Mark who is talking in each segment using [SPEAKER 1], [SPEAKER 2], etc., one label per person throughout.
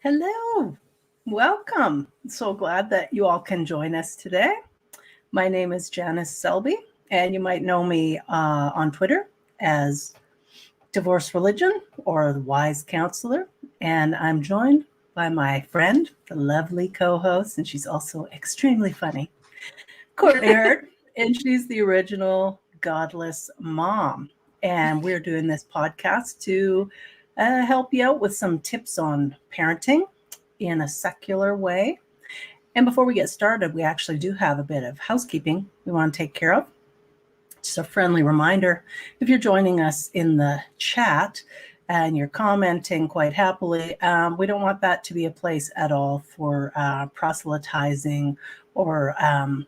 [SPEAKER 1] Hello, welcome. So glad that you all can join us today. My name is Janice Selby, and you might know me on Twitter as Divorce Religion or the Wise Counselor. And I'm joined by my friend, the lovely co-host, and she's also extremely funny, Courtney Hurd, and she's the original Godless Mom. And we're doing this podcast to help you out with some tips on parenting in a secular way. And before we get started, we actually do have a bit of housekeeping we want to take care of. Just a friendly reminder, if you're joining us in the chat and you're commenting quite happily, we don't want that to be a place at all for proselytizing or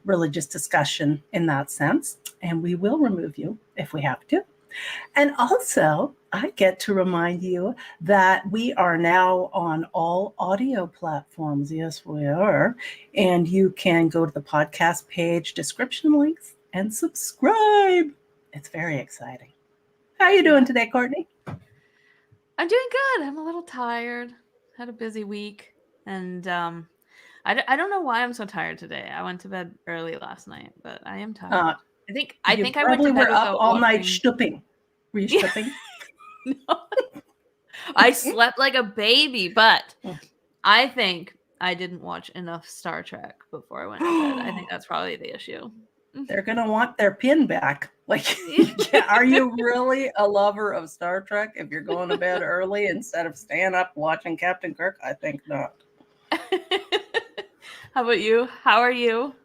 [SPEAKER 1] religious discussion in that sense. And we will remove you if we have to. And also, I get to remind you that we are now on all audio platforms. Yes, we are. And you can go to the podcast page, description links, and subscribe. It's very exciting. How are you doing today, Courtney?
[SPEAKER 2] I'm doing good. I'm a little tired. Had a busy week. And I don't know why I'm so tired today. I went to bed early last night, but I am tired. I
[SPEAKER 1] You
[SPEAKER 2] think I went to
[SPEAKER 1] probably
[SPEAKER 2] bed
[SPEAKER 1] were up
[SPEAKER 2] without
[SPEAKER 1] all night
[SPEAKER 2] watching.
[SPEAKER 1] stooping. Were you stooping?
[SPEAKER 2] No. I slept like a baby, but I think I didn't watch enough Star Trek before I went to bed. I think that's probably the issue.
[SPEAKER 1] They're going to want their pin back. Like, are you really a lover of Star Trek if you're going to bed early instead of staying up watching Captain Kirk? I think not.
[SPEAKER 2] How about you? How are you?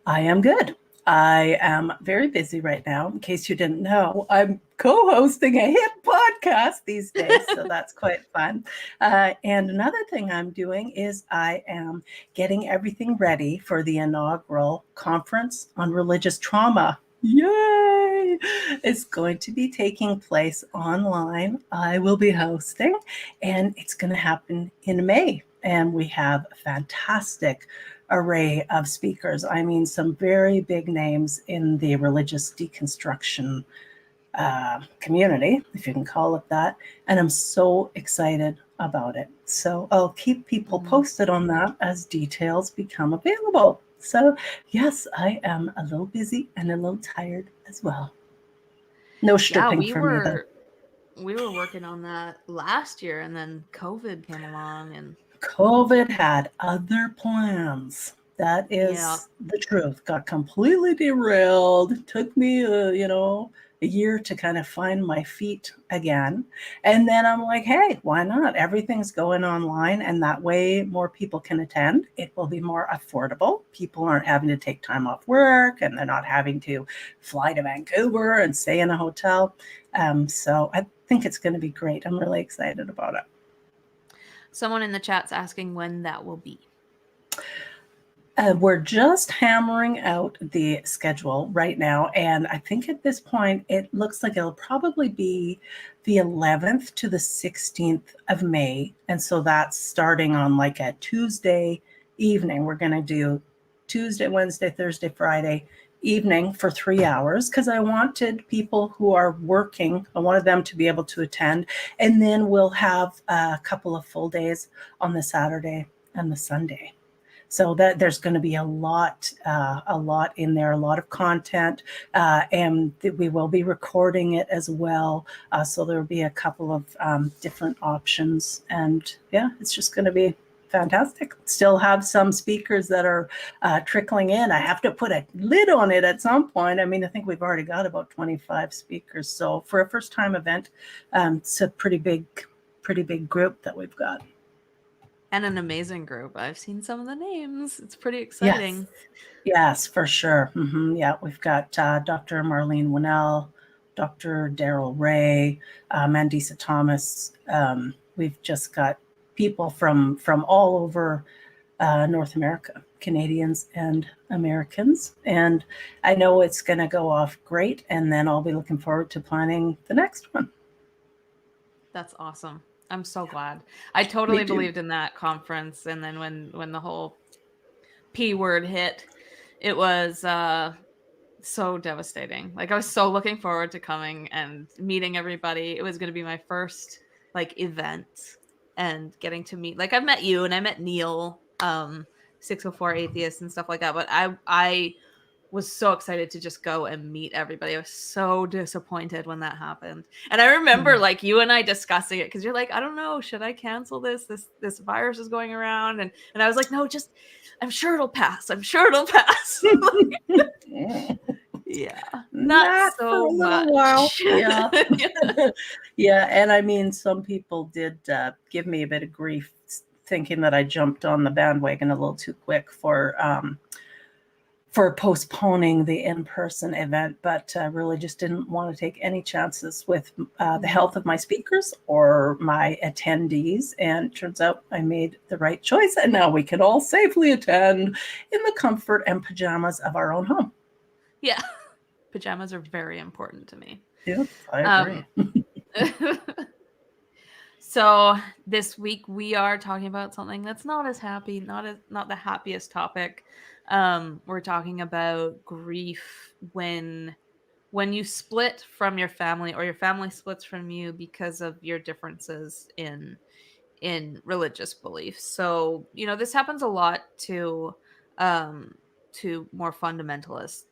[SPEAKER 1] I am good. I am very busy right now. In case you didn't know, I'm co-hosting a hit podcast these days, so that's quite fun. And another thing I'm doing is I am getting everything ready for the inaugural conference on religious trauma. Yay! It's going to be taking place online. I will be hosting, and it's going to happen in May. And we have a fantastic array of speakers. I mean, some very big names in the religious deconstruction community, if you can call it that. And I'm so excited about it. So I'll keep people posted on that as details become available. So yes, I am a little busy and a little tired as well. No stripping for me though.
[SPEAKER 2] We were working on that last year, and then COVID came along, and
[SPEAKER 1] COVID had other plans. That is the truth. Got completely derailed. Took me, a year to kind of find my feet again. And then I'm like, hey, why not? Everything's going online, and that way more people can attend. It will be more affordable. People aren't having to take time off work, and they're not having to fly to Vancouver and stay in a hotel. So I think it's going to be great. I'm really excited about it.
[SPEAKER 2] Someone in the chat's asking when that will be.
[SPEAKER 1] We're just hammering out the schedule right now. And I think at this point, it looks like it'll probably be the 11th to the 16th of May. And so that's starting on like a Tuesday evening. We're going to do Tuesday, Wednesday, Thursday, Friday evening for 3 hours because I wanted people who are working, I wanted them to be able to attend. And then we'll have a couple of full days on the Saturday and the Sunday. So that there's going to be a lot in there, a lot of content, and we will be recording it as well. So there will be a couple of different options, and yeah, it's just going to be fantastic. Still have some speakers that are trickling in. I have to put a lid on it at some point. I mean, I think we've already got about 25 speakers. So for a first-time event, it's a pretty big group that we've got.
[SPEAKER 2] And an amazing group. I've seen some of the names. It's pretty exciting.
[SPEAKER 1] Yes, for sure. Mm-hmm. Yeah, we've got Dr. Marlene Winnell, Dr. Daryl Ray, Mandisa Thomas. We've just got people from all over North America, Canadians and Americans. And I know it's going to go off great. And then I'll be looking forward to planning the next one.
[SPEAKER 2] That's awesome. I'm so glad. I totally believed in that conference, and then when the whole P word hit, it was so devastating. Like I was so looking forward to coming and meeting everybody. It was going to be my first like event and getting to meet, like, I've met you and I met Neil, 604 atheists and stuff like that, but I was so excited to just go and meet everybody. I was so disappointed when that happened. And I remember like you and I discussing it, because you're like, I don't know, should I cancel this? This virus is going around. And I was like, no, just, I'm sure it'll pass. I'm sure it'll pass. Yeah. Not so
[SPEAKER 1] for a little
[SPEAKER 2] much.
[SPEAKER 1] while. Yeah. Yeah. And I mean, some people did give me a bit of grief thinking that I jumped on the bandwagon a little too quick for postponing the in-person event, but really just didn't want to take any chances with the health of my speakers or my attendees. And it turns out I made the right choice. And now we can all safely attend in the comfort and pajamas of our own home.
[SPEAKER 2] Yeah. Pajamas are very important to me.
[SPEAKER 1] Yeah, I agree.
[SPEAKER 2] So this week we are talking about something that's not as happy, not the happiest topic. We're talking about grief when you split from your family, or your family splits from you because of your differences in religious beliefs. So, this happens a lot to more fundamentalist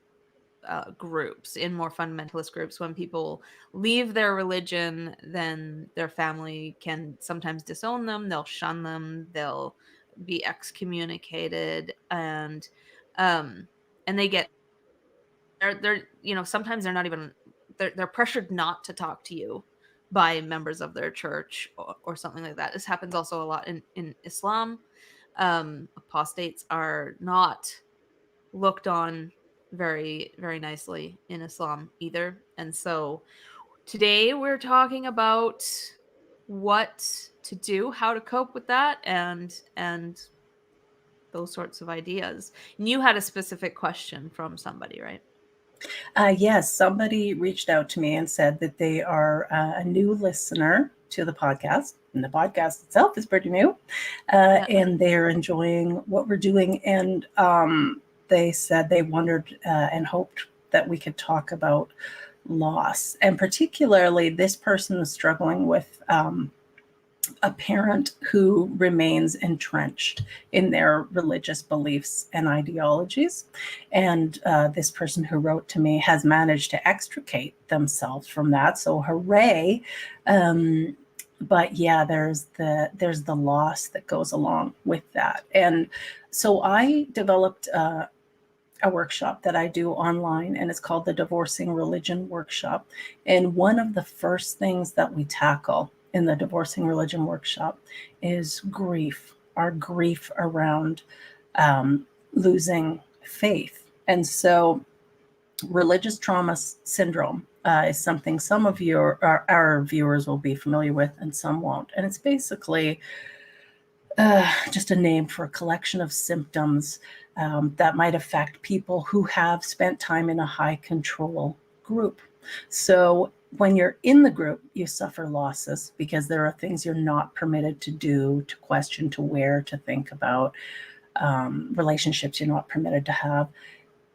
[SPEAKER 2] groups, in more fundamentalist groups. When people leave their religion, then their family can sometimes disown them, they'll shun them, they'll be excommunicated, and they get, they're sometimes they're not even, they're pressured not to talk to you by members of their church, or something like that. This happens also a lot in Islam. Apostates are not looked on very, very nicely in Islam either. And so today we're talking about what to do, how to cope with that, and those sorts of ideas. And you had a specific question from somebody, right?
[SPEAKER 1] Yes, somebody reached out to me and said that they are a new listener to the podcast, and the podcast itself is pretty new, and they're enjoying what we're doing. And they said they wondered and hoped that we could talk about loss. And particularly, this person was struggling with a parent who remains entrenched in their religious beliefs and ideologies. And this person who wrote to me has managed to extricate themselves from that. So hooray. But yeah, there's the loss that goes along with that. And so I developed a workshop that I do online, and it's called the Divorcing Religion Workshop. And one of the first things that we tackle in the Divorcing Religion Workshop is grief, our grief around losing faith. And so religious trauma syndrome is something some of our viewers will be familiar with and some won't. And it's basically just a name for a collection of symptoms that might affect people who have spent time in a high control group. So when you're in the group, you suffer losses because there are things you're not permitted to do, to question, to wear, to think about, relationships you're not permitted to have.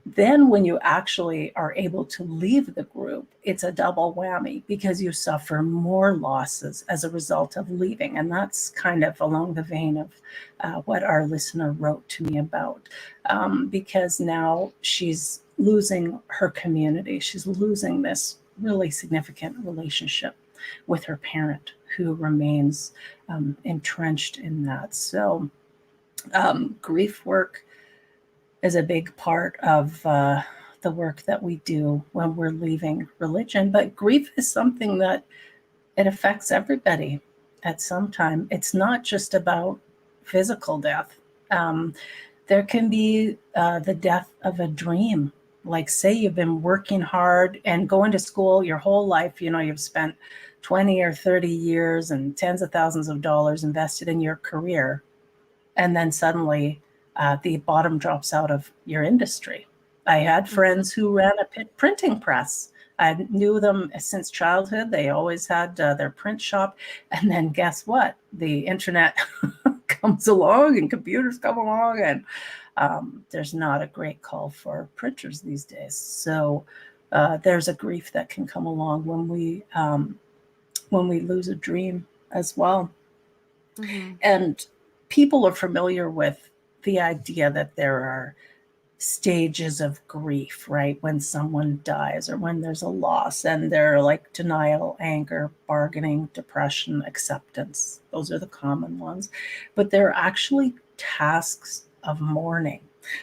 [SPEAKER 1] Then when you actually are able to leave the group, it's a double whammy because you suffer more losses as a result of leaving. And that's kind of along the vein of what our listener wrote to me about, because now she's losing her community. She's losing this really significant relationship with her parent who remains entrenched in that. So grief work is a big part of the work that we do when we're leaving religion. But grief is something that it affects everybody at some time. It's not just about physical death. There can be the death of a dream. Like, say you've been working hard and going to school your whole life, you've spent 20 or 30 years and tens of thousands of dollars invested in your career. And then suddenly the bottom drops out of your industry. I had friends who ran a printing press. I knew them since childhood. They always had their print shop. And then guess what? The internet comes along and computers come along, and there's not a great call for printers these days. So there's a grief that can come along when we lose a dream as well. And people are familiar with the idea that there are stages of grief, right? When someone dies or when there's a loss, and they're like denial, anger, bargaining, depression, acceptance. Those are the common ones. But there are actually tasks of mourning.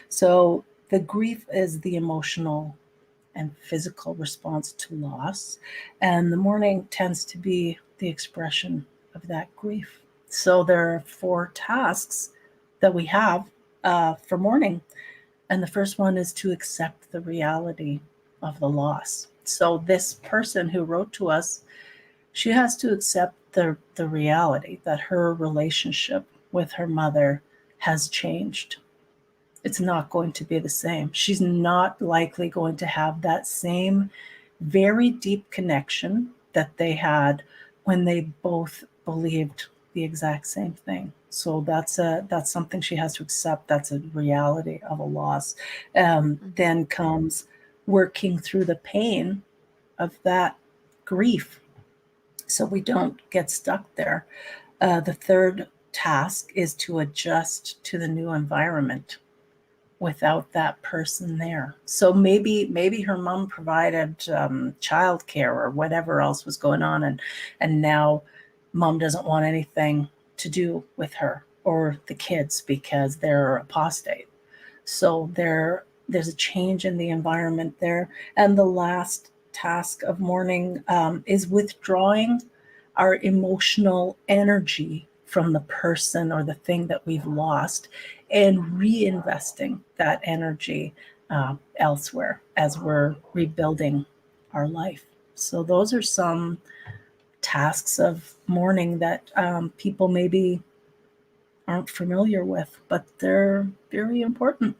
[SPEAKER 1] So the grief is the emotional and physical response to loss, and the mourning tends to be the expression of that grief. So there are 4 tasks that we have for mourning, and the first one is to accept the reality of the loss. So this person who wrote to us, she has to accept the reality that her relationship with her mother has changed. It's not going to be the same. She's not likely going to have that same very deep connection that they had when they both believed the exact same thing. So that's something she has to accept. That's a reality of a loss. Then comes working through the pain of that grief, so we don't get stuck there. The third task is to adjust to the new environment without that person there. So maybe her mom provided childcare or whatever else was going on, and now mom doesn't want anything to do with her or the kids because they're apostate. So there's a change in the environment there. And the last task of mourning is withdrawing our emotional energy from the person or the thing that we've lost and reinvesting that energy elsewhere as we're rebuilding our life. So those are some tasks of mourning that people maybe aren't familiar with, but they're very important.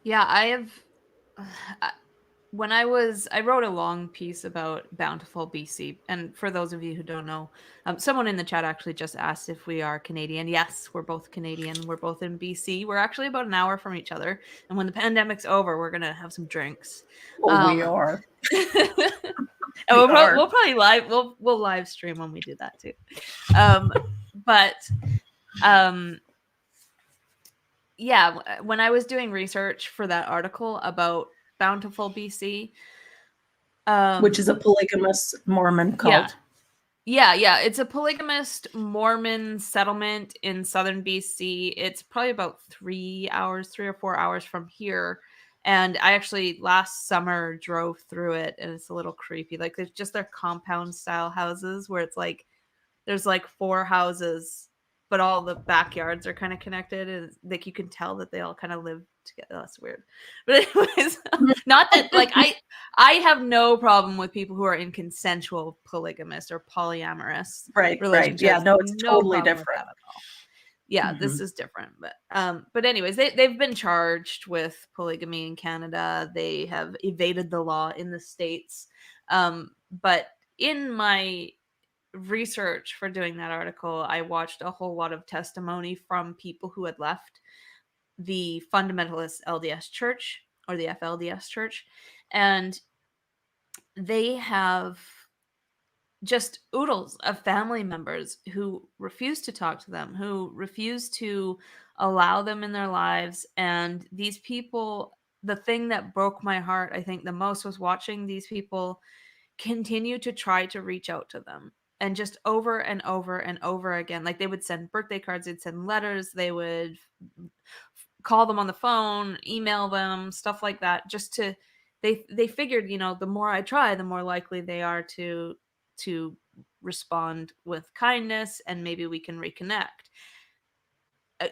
[SPEAKER 2] Yeah, I wrote a long piece about Bountiful BC, and for those of you who don't know, someone in the chat actually just asked if we are Canadian. Yes, we're both Canadian. We're both in BC. We're actually about an hour from each other, and when the pandemic's over, we're gonna have some drinks.
[SPEAKER 1] Well, we are.
[SPEAKER 2] And we'll probably we'll live stream when we do that too. But yeah, when I was doing research for that article about Bountiful BC,
[SPEAKER 1] which is a polygamous Mormon cult.
[SPEAKER 2] Yeah. It's a polygamous Mormon settlement in southern BC. It's probably about 3 or 4 hours from here. And I actually last summer drove through it, and it's a little creepy. Like, there's just their compound style houses where it's like there's like 4 houses, but all the backyards are kind of connected, and like you can tell that they all kind of live together. That's weird. But anyways, not that like I have no problem with people who are in consensual polygamous or polyamorous relationships.
[SPEAKER 1] Yeah, no, it's totally different.
[SPEAKER 2] Yeah, this is different. But anyways, they've been charged with polygamy in Canada. They have evaded the law in the States. But in my research for doing that article, I watched a whole lot of testimony from people who had left the fundamentalist LDS church or the FLDS church, and they have just oodles of family members who refuse to talk to them, who refuse to allow them in their lives. And these people, the thing that broke my heart, I think, the most was watching these people continue to try to reach out to them, and just over and over and over again. Like, they would send birthday cards, they'd send letters, they would call them on the phone, email them, stuff like that, just to they figured, the more I try, the more likely they are to respond with kindness, and maybe we can reconnect.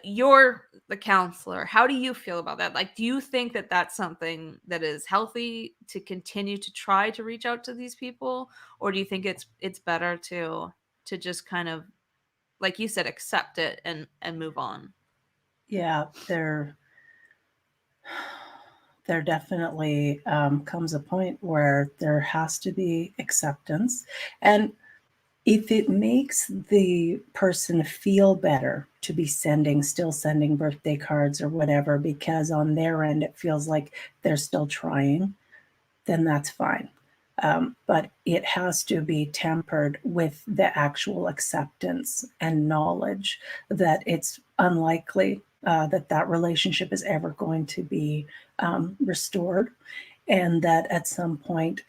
[SPEAKER 2] You're the counselor. How do you feel about that? Like, do you think that that's something that is healthy to continue to try to reach out to these people, or do you think it's better to just kind of, like you said, accept it and move on?
[SPEAKER 1] Yeah, there definitely comes a point where there has to be acceptance. And if it makes the person feel better to be still sending birthday cards or whatever, because on their end it feels like they're still trying, then that's fine. but it has to be tempered with the actual acceptance and knowledge that it's unlikely that relationship is ever going to be restored, and that at some point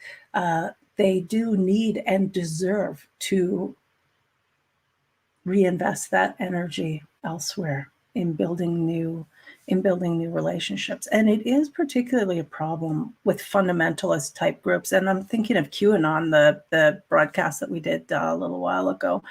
[SPEAKER 1] they do need and deserve to reinvest that energy elsewhere in building new relationships. And it is particularly a problem with fundamentalist type groups. And I'm thinking of QAnon, the broadcast that we did a little while ago.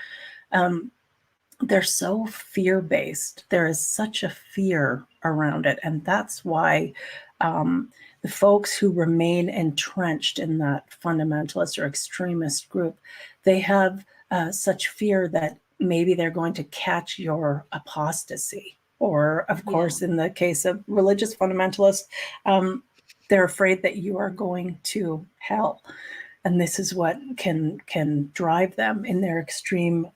[SPEAKER 1] They're so fear-based. There is such a fear around it. And that's why the folks who remain entrenched in that fundamentalist or extremist group, they have such fear that maybe they're going to catch your apostasy. Or, of course, in the case of religious fundamentalists, they're afraid that you are going to hell. And this is what can drive them in their extreme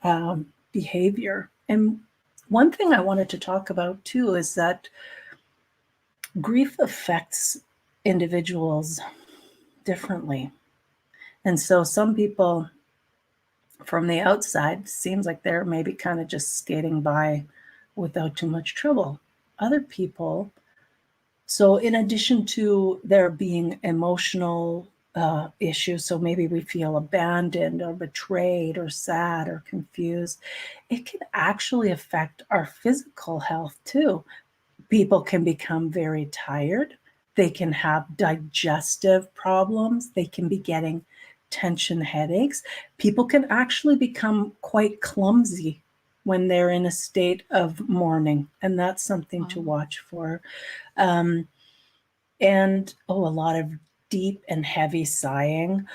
[SPEAKER 1] behavior. And one thing I wanted to talk about, too, is that grief affects individuals differently. And so some people from the outside seems like they're maybe kind of just skating by without too much trouble. Other people, so in addition to there being emotional issues, so maybe we feel abandoned or betrayed or sad or confused, it can actually affect our physical health too. People can become very tired. They can have digestive problems. They can be getting tension headaches. People can actually become quite clumsy when they're in a state of mourning, and that's something to watch for. And a lot of deep and heavy sighing.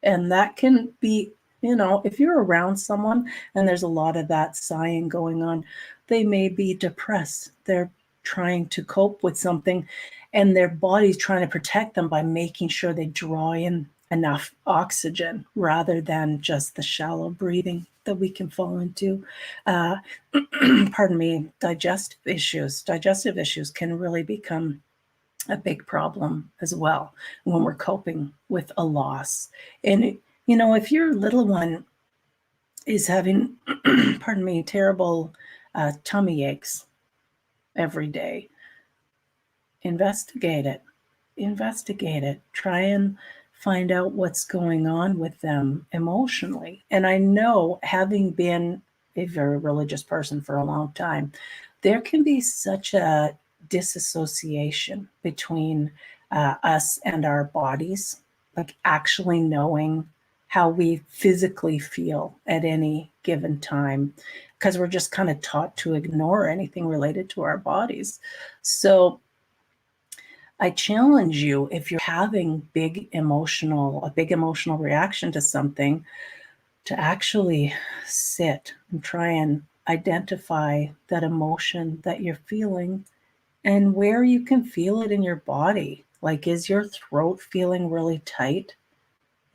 [SPEAKER 1] And that can be, if you're around someone and there's a lot of that sighing going on, they may be depressed. They're trying to cope with something, and their body's trying to protect them by making sure they draw in enough oxygen rather than just the shallow breathing that we can fall into. Pardon me, digestive issues can really become a big problem as well when we're coping with a loss. And, if your little one is having, pardon me, terrible tummy aches every day, investigate it. Try and find out what's going on with them emotionally. And I know, having been a very religious person for a long time, there can be such a disassociation between us and our bodies, like actually knowing how we physically feel at any given time, because we're just kind of taught to ignore anything related to our bodies. So I challenge you, if you're having a big emotional reaction to something, to actually sit and try and identify that emotion that you're feeling and where you can feel it in your body. Like, is your throat feeling really tight?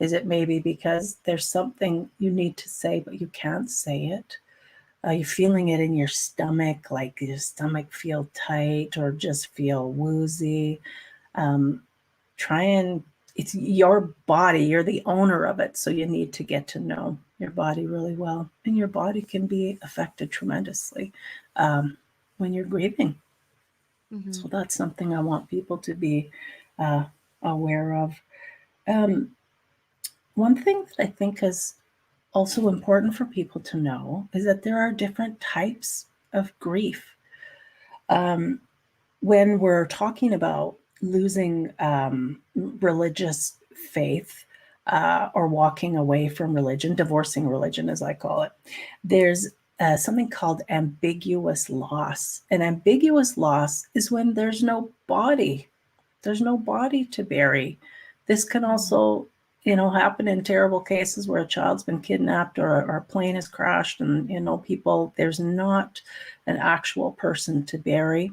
[SPEAKER 1] Is it maybe because there's something you need to say, but you can't say it? Are you feeling it in your stomach, like your stomach feel tight or just feel woozy? It's your body, you're the owner of it. So you need to get to know your body really well. And your body can be affected tremendously when you're grieving. Mm-hmm. So that's something I want people to be aware of. One thing that I think is also important for people to know is that there are different types of grief. When we're talking about losing religious faith or walking away from religion, divorcing religion, as I call it, there's something called ambiguous loss. And ambiguous loss is when there's no body. There's no body to bury. This can also happen in terrible cases where a child's been kidnapped or a plane has crashed and, there's not an actual person to bury.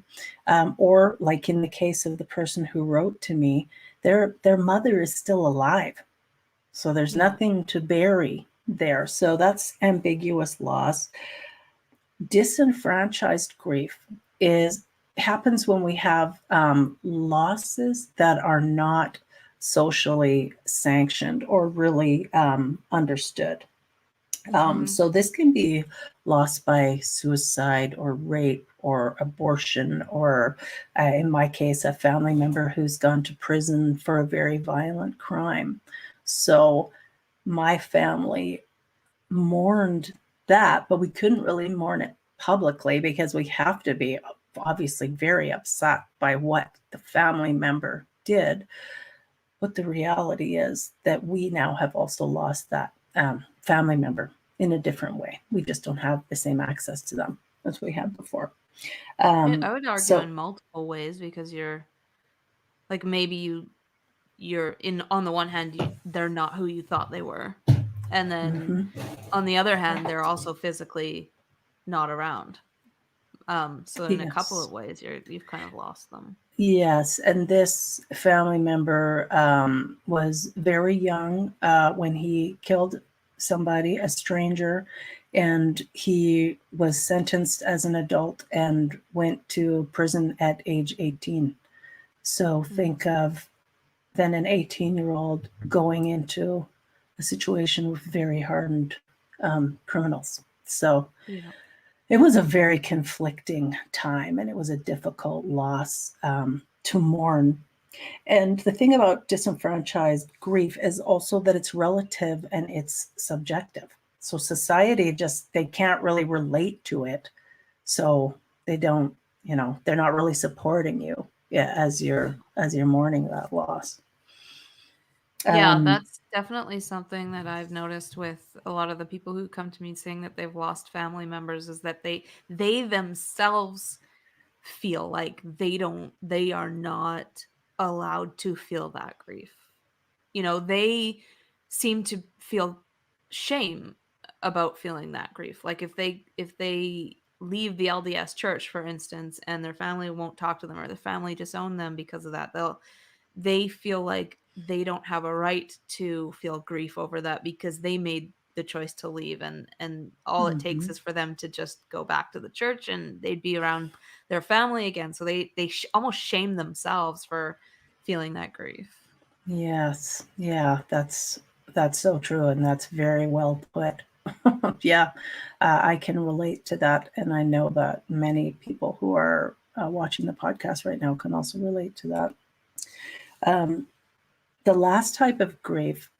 [SPEAKER 1] Or like in the case of the person who wrote to me, their mother is still alive. So there's nothing to bury there. So that's ambiguous loss. Disenfranchised grief happens when we have losses that are not socially sanctioned or really understood. So this can be lost by suicide or rape or abortion, or in my case, a family member who's gone to prison for a very violent crime. So my family mourned that, but we couldn't really mourn it publicly because we have to be obviously very upset by what the family member did. But the reality is that we now have also lost that family member in a different way. We just don't have the same access to them as we had before.
[SPEAKER 2] I would argue
[SPEAKER 1] So
[SPEAKER 2] in multiple ways, because you're like, maybe you're in, on the one hand, they're not who you thought they were, and then on the other hand, they're also physically not around. So in a couple
[SPEAKER 1] yes,
[SPEAKER 2] of ways, you've kind of lost them.
[SPEAKER 1] yes, and this family member was very young when he killed somebody, a stranger, and he was sentenced as an adult and went to prison at age 18. So think of then an 18-year-old going into a situation with very hardened criminals. So
[SPEAKER 2] Yeah.
[SPEAKER 1] it was a very conflicting time, and it was a difficult loss to mourn. And the thing about disenfranchised grief is also that it's relative and it's subjective. So society just, they can't really relate to it. So they don't, they're not really supporting you, yeah, as you're mourning that loss.
[SPEAKER 2] Yeah, that's definitely something that I've noticed with a lot of the people who come to me saying that they've lost family members, is that they themselves feel like they are not allowed to feel that grief. They seem to feel shame about feeling that grief. Like if they leave the LDS church, for instance, and their family won't talk to them, or the family disown them because of that, they feel like they don't have a right to feel grief over that, because they made the choice to leave, and all it takes is for them to just go back to the church and they'd be around their family again. So they almost shame themselves for feeling that grief.
[SPEAKER 1] Yes, yeah, that's so true, and that's very well put. Yeah, I can relate to that, and I know that many people who are watching the podcast right now can also relate to that. The last type of grief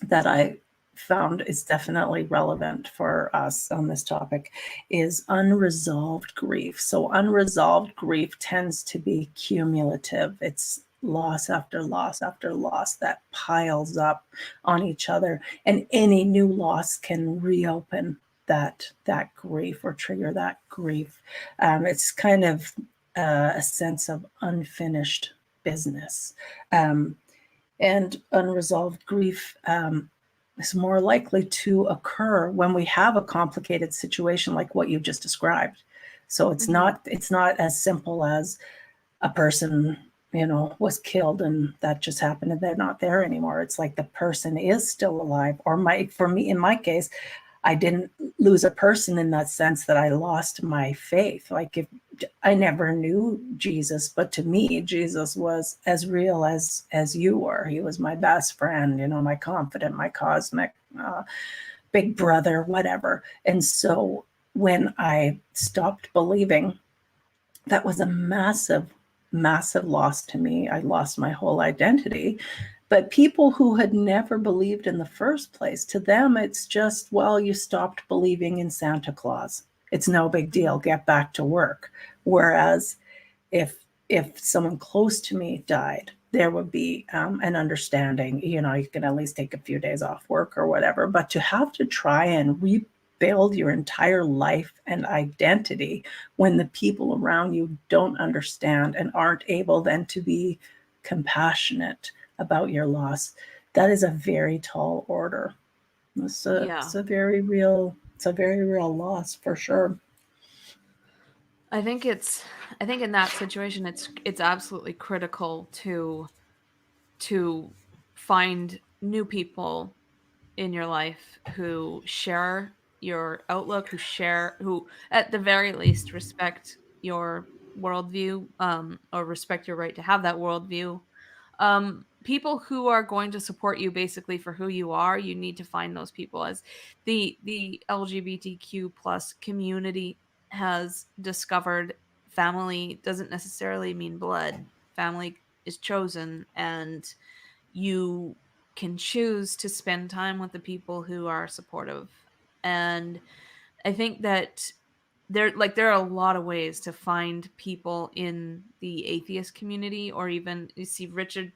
[SPEAKER 1] that I found is definitely relevant for us on this topic is unresolved grief. So, unresolved grief tends to be cumulative. It's loss after loss after loss that piles up on each other, and any new loss can reopen that grief or trigger that grief. It's kind of a sense of unfinished business. And unresolved grief is more likely to occur when we have a complicated situation like what you just described. So it's not as simple as a person, was killed and that just happened and they're not there anymore. It's like the person is still alive. Or for me, in my case, I didn't lose a person in that sense that I lost my faith. Like, if I never knew Jesus, but to me, Jesus was as real as you were. He was my best friend, my confidant, my cosmic big brother, whatever. And so when I stopped believing, that was a massive, massive loss to me. I lost my whole identity. But people who had never believed in the first place, to them, it's just, well, you stopped believing in Santa Claus. It's no big deal. Get back to work. Whereas if someone close to me died, there would be an understanding, you can at least take a few days off work or whatever. But to have to try and rebuild your entire life and identity when the people around you don't understand and aren't able then to be compassionate about your loss, that is a very tall order. It's a very real loss for sure.
[SPEAKER 2] I think in that situation it's absolutely critical to find new people in your life who share your outlook, who at the very least respect your worldview, or respect your right to have that worldview. people who are going to support you basically for who you are. You need to find those people. As the LGBTQ plus community has discovered, family doesn't necessarily mean blood. Family is chosen, and you can choose to spend time with the people who are supportive. And I think that there are a lot of ways to find people in the atheist community, or even you see Richard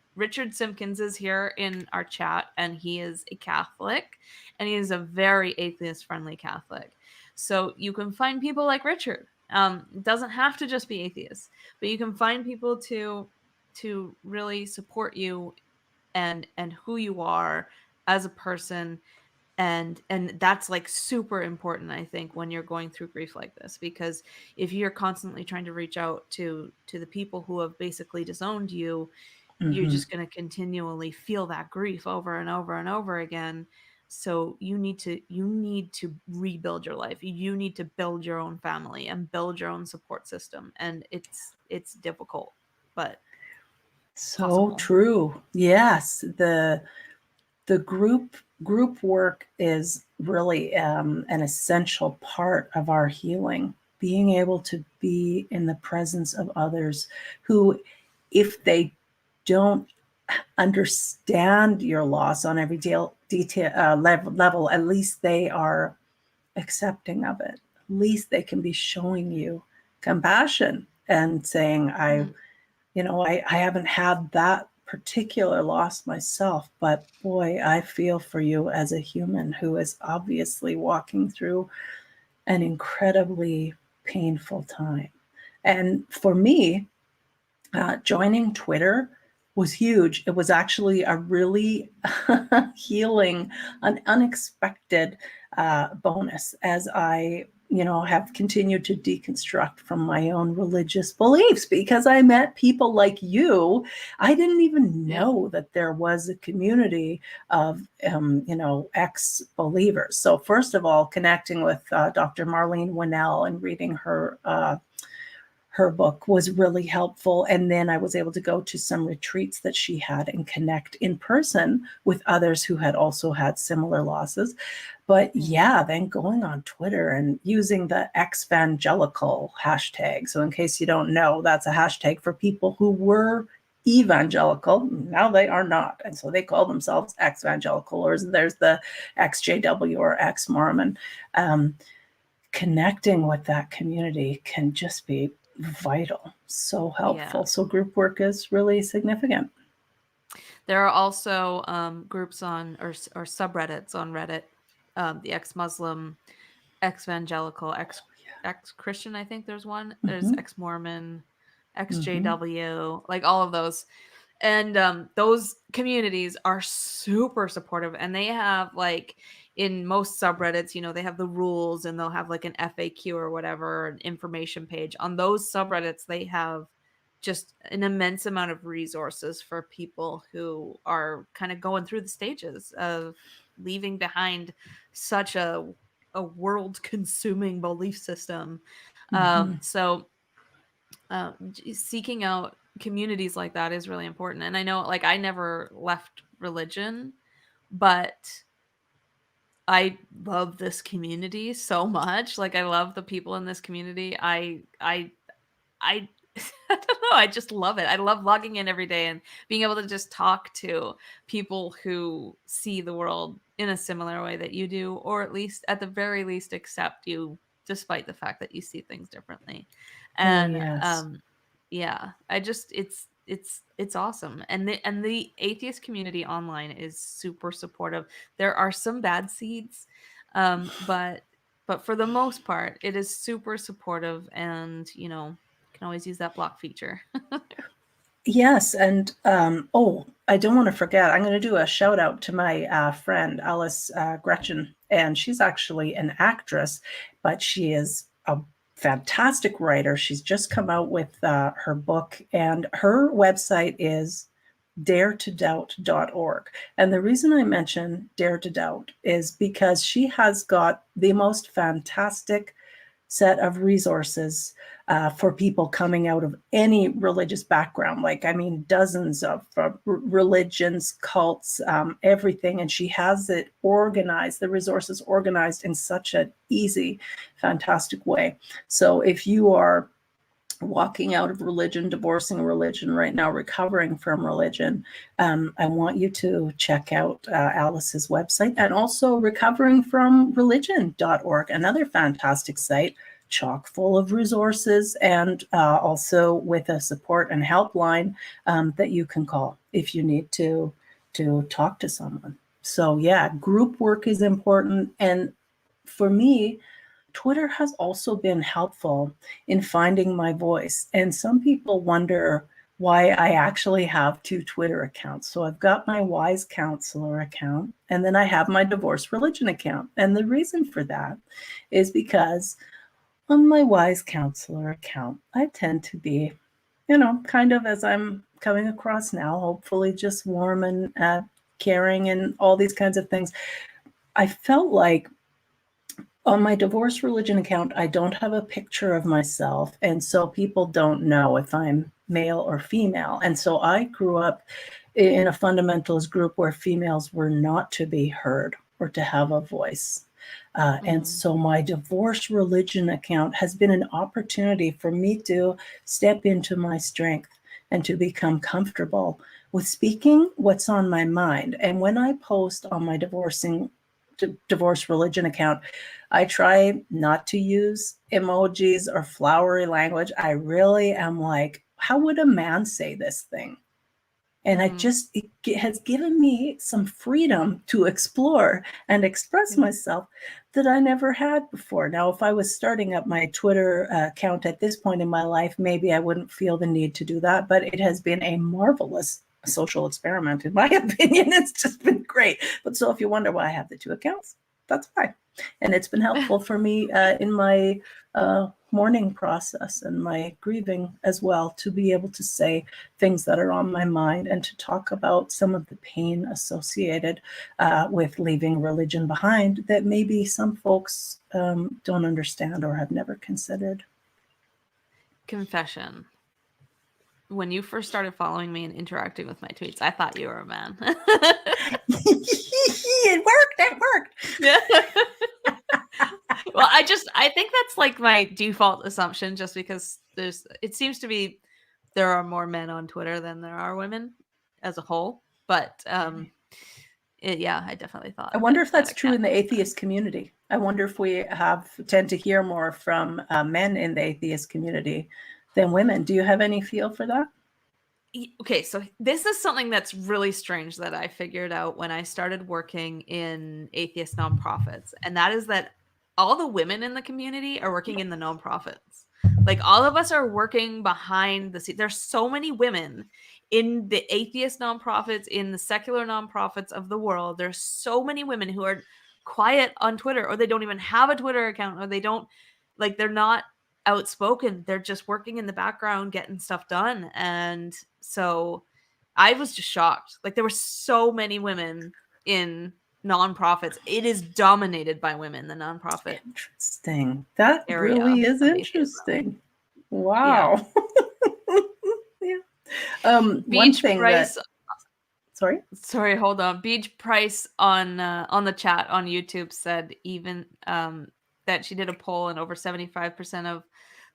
[SPEAKER 2] Simpkins is here in our chat, and he is a Catholic, and he is a very atheist friendly Catholic. So you can find people like Richard. It doesn't have to just be atheists, but you can find people to really support you and who you are as a person. And that's like super important, I think, when you're going through grief like this, because if you're constantly trying to reach out to the people who have basically disowned you, you're
[SPEAKER 1] Mm-hmm.
[SPEAKER 2] just going to continually feel that grief over and over and over again. So you need to rebuild your life. You need to build your own family and build your own support system, and it's difficult, but
[SPEAKER 1] So
[SPEAKER 2] possible.
[SPEAKER 1] true. Yes, the group work is really an essential part of our healing. Being able to be in the presence of others who, if they don't understand your loss on every level, at least they are accepting of it. At least they can be showing you compassion and saying,
[SPEAKER 2] Mhm.
[SPEAKER 1] I haven't had that particular loss myself, but boy, I feel for you as a human who is obviously walking through an incredibly painful time. And for me, joining Twitter was huge. It was actually a really healing, an unexpected bonus as I, have continued to deconstruct from my own religious beliefs, because I met people like you. I didn't even know that there was a community of, ex-believers. So first of all, connecting with Dr. Marlene Winnell and reading her book was really helpful. And then I was able to go to some retreats that she had and connect in person with others who had also had similar losses. But yeah, then going on Twitter and using the exvangelical hashtag. So in case you don't know, that's a hashtag for people who were evangelical. Now they are not. And so they call themselves exvangelical, or there's the XJW or ex-Mormon. Connecting with that community can just be vital, so helpful.
[SPEAKER 2] Yeah.
[SPEAKER 1] So group work is really significant.
[SPEAKER 2] There are also groups on or subreddits on Reddit, the ex-Muslim, ex-evangelical, ex-Christian. I think there's one. There's
[SPEAKER 1] Mm-hmm.
[SPEAKER 2] ex-Mormon,
[SPEAKER 1] Mm-hmm.
[SPEAKER 2] XJW, like all of those. And those communities are super supportive, and they have like in most subreddits, they have the rules, and they'll have like an FAQ or whatever, an information page. On those subreddits, they have just an immense amount of resources for people who are kind of going through the stages of leaving behind such a world consuming belief system.
[SPEAKER 1] Mm-hmm.
[SPEAKER 2] So seeking out communities like that is really important. And I know, like, I never left religion, but I love this community so much. Like, I love the people in this community. I I don't know. I just love it. I love logging in every day and being able to just talk to people who see the world in a similar way that you do, or at the very least, accept you despite the fact that you see things differently.
[SPEAKER 1] Oh,
[SPEAKER 2] And
[SPEAKER 1] yes.
[SPEAKER 2] yeah, it's awesome. And the atheist community online is super supportive. There are some bad seeds, but for the most part, it is super supportive, and can always use that block feature.
[SPEAKER 1] Yes. And I don't want to forget, I'm going to do a shout out to my friend, Alice Gretchen. And she's actually an actress, but she is a fantastic writer. She's just come out with her book, and her website is daretodoubt.org. And the reason I mention Dare to Doubt is because she has got the most fantastic set of resources for people coming out of any religious background. Like, I mean, dozens of religions, cults, everything. And she has it organized, the resources organized in such an easy, fantastic way. So if you are walking out of religion, divorcing religion right now, recovering from religion, I want you to check out Alice's website, and also recoveringfromreligion.org, another fantastic site, chock full of resources, and also with a support and helpline that you can call if you need to talk to someone. So yeah, group work is important. And for me, Twitter has also been helpful in finding my voice. And some people wonder why I actually have 2 Twitter accounts. So I've got my Wise Counselor account, and then I have my Divorce Religion account. And the reason for that is because on my Wise Counselor account, I tend to be, kind of, as I'm coming across now, hopefully just warm and caring and all these kinds of things. I felt like on my Divorce Religion account, I don't have a picture of myself, and so people don't know if I'm male or female. And so I grew up in a fundamentalist group where females were not to be heard or to have a voice. And so my Divorce Religion account has been an opportunity for me to step into my strength and to become comfortable with speaking what's on my mind. And when I post on my Divorce Religion account, I try not to use emojis or flowery language. I really am like, how would a man say this thing? And it has given me some freedom to explore and express myself that I never had before. Now, if I was starting up my Twitter account at this point in my life, maybe I wouldn't feel the need to do that, but it has been a marvelous social experiment, in my opinion. It's just been great. But so if you wonder why I have the 2 accounts, that's why. And it's been helpful for me in my mourning process and my grieving as well, to be able to say things that are on my mind and to talk about some of the pain associated with leaving religion behind that maybe some folks don't understand or have never considered.
[SPEAKER 2] Confession. When you first started following me and interacting with my tweets, I thought you were a man.
[SPEAKER 1] It worked.
[SPEAKER 2] Yeah. Well, I think that's like my default assumption, just because it seems to be there are more men on Twitter than there are women as a whole. But I definitely thought.
[SPEAKER 1] I wonder if that's true in the atheist community. I wonder if we tend to hear more from men in the atheist community than women. Do you have any feel for that?
[SPEAKER 2] Okay, so this is something that's really strange that I figured out when I started working in atheist nonprofits, and that is that all the women in the community are working in the nonprofits. Like, all of us are working behind the scenes. There's so many women in the atheist nonprofits, in the secular nonprofits of the world. There's so many women who are quiet on Twitter, or they don't even have a Twitter account, or they're not outspoken. They're just working in the background, getting stuff done. And so I was just shocked. Like, there were so many women in nonprofits. It is dominated by women, the nonprofit.
[SPEAKER 1] Interesting. That really is interesting. Wow. Yeah. One thing Price,
[SPEAKER 2] Sorry, hold on. Beach Price on the chat on YouTube said even that she did a poll and over 75% of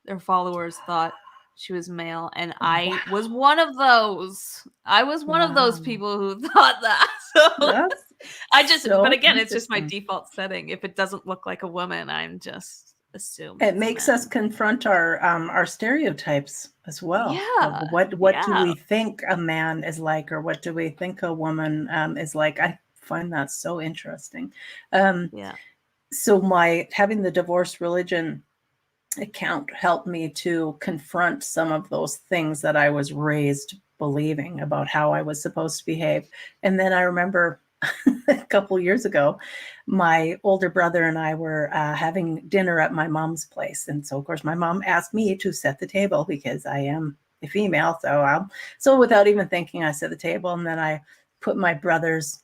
[SPEAKER 2] their followers thought she was male, and I was one of those. I was one of those people who thought that. So but again, it's just my default setting. If it doesn't look like a woman, I'm just assume
[SPEAKER 1] it makes us confront our stereotypes as well.
[SPEAKER 2] Yeah.
[SPEAKER 1] What do we think a man is like, or what do we think a woman is like? I find that so interesting. So having the Divorce Religion account helped me to confront some of those things that I was raised believing about how I was supposed to behave. And then I remember a couple years ago, my older brother and I were having dinner at my mom's place. And so, of course, my mom asked me to set the table because I am a female. So without even thinking, I set the table. And then I put my brother's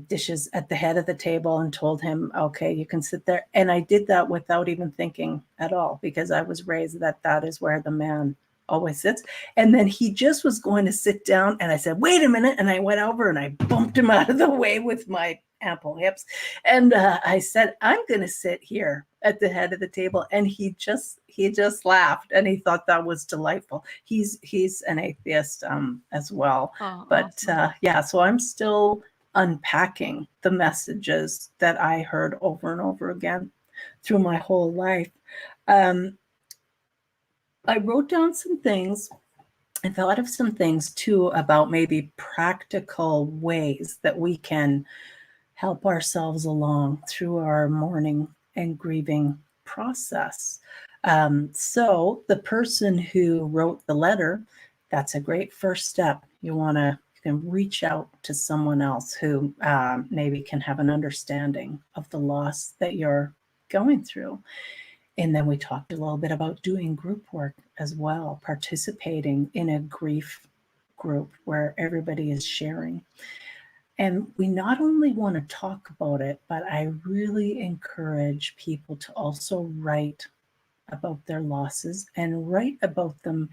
[SPEAKER 1] dishes at the head of the table and told him, okay, you can sit there. And I did that without even thinking at all, because I was raised that that is where the man always sits. And then he just was going to sit down, and I said, wait a minute. And I went over and I bumped him out of the way with my ample hips. And I said, I'm going to sit here at the head of the table. And he just laughed, and he thought that was delightful. He's an atheist as well. But
[SPEAKER 2] awesome.
[SPEAKER 1] yeah, so I'm still unpacking the messages that I heard over and over again through my whole life. I wrote down some things. I thought of some things too about maybe practical ways that we can help ourselves along through our mourning and grieving process. So the person who wrote the letter, that's a great first step. You can reach out to someone else who maybe can have an understanding of the loss that you're going through. And then we talked a little bit about doing group work as well, participating in a grief group where everybody is sharing. And we not only want to talk about it, but I really encourage people to also write about their losses and write about them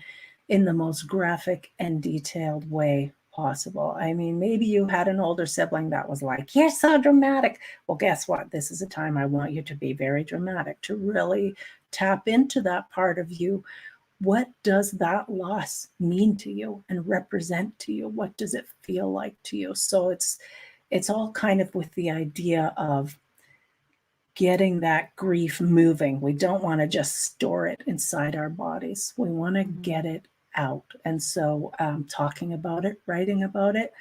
[SPEAKER 1] in the most graphic and detailed way possible. I mean, maybe you had an older sibling that was like, you're so dramatic. Well, guess what? This is a time I want you to be very dramatic, to really tap into that part of you. What does that loss mean to you and represent to you? What does it feel like to you? So it's all kind of with the idea of getting that grief moving. We don't want to just store it inside our bodies. We want to get it out. And so talking about it, writing about it,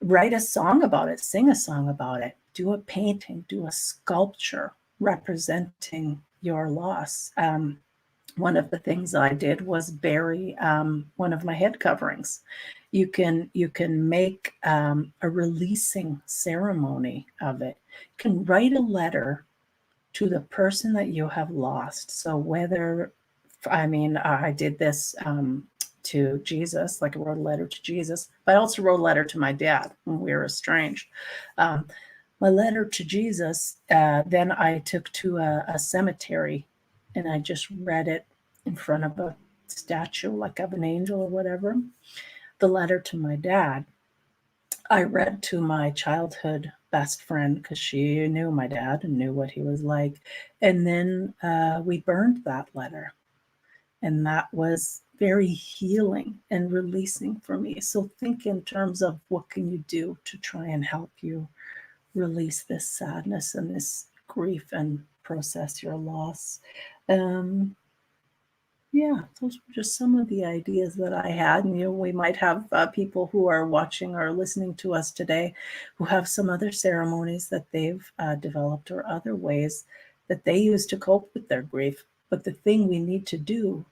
[SPEAKER 1] write a song about it, sing a song about it, do a painting, do a sculpture representing your loss. One of the things I did was bury one of my head coverings. You can make a releasing ceremony of it. You can write a letter to the person that you have lost. So I did this to Jesus, like I wrote a letter to Jesus, but I also wrote a letter to my dad when we were estranged. My letter to Jesus, then I took to a cemetery, and I just read it in front of a statue, like of an angel or whatever. The letter to my dad, I read to my childhood best friend, because she knew my dad and knew what he was like. And then we burned that letter. And that was very healing and releasing for me. So think in terms of what can you do to try and help you release this sadness and this grief and process your loss. Yeah, those were just some of the ideas that I had. And, we might have people who are watching or listening to us today who have some other ceremonies that they've developed or other ways that they use to cope with their grief. But the thing we need to do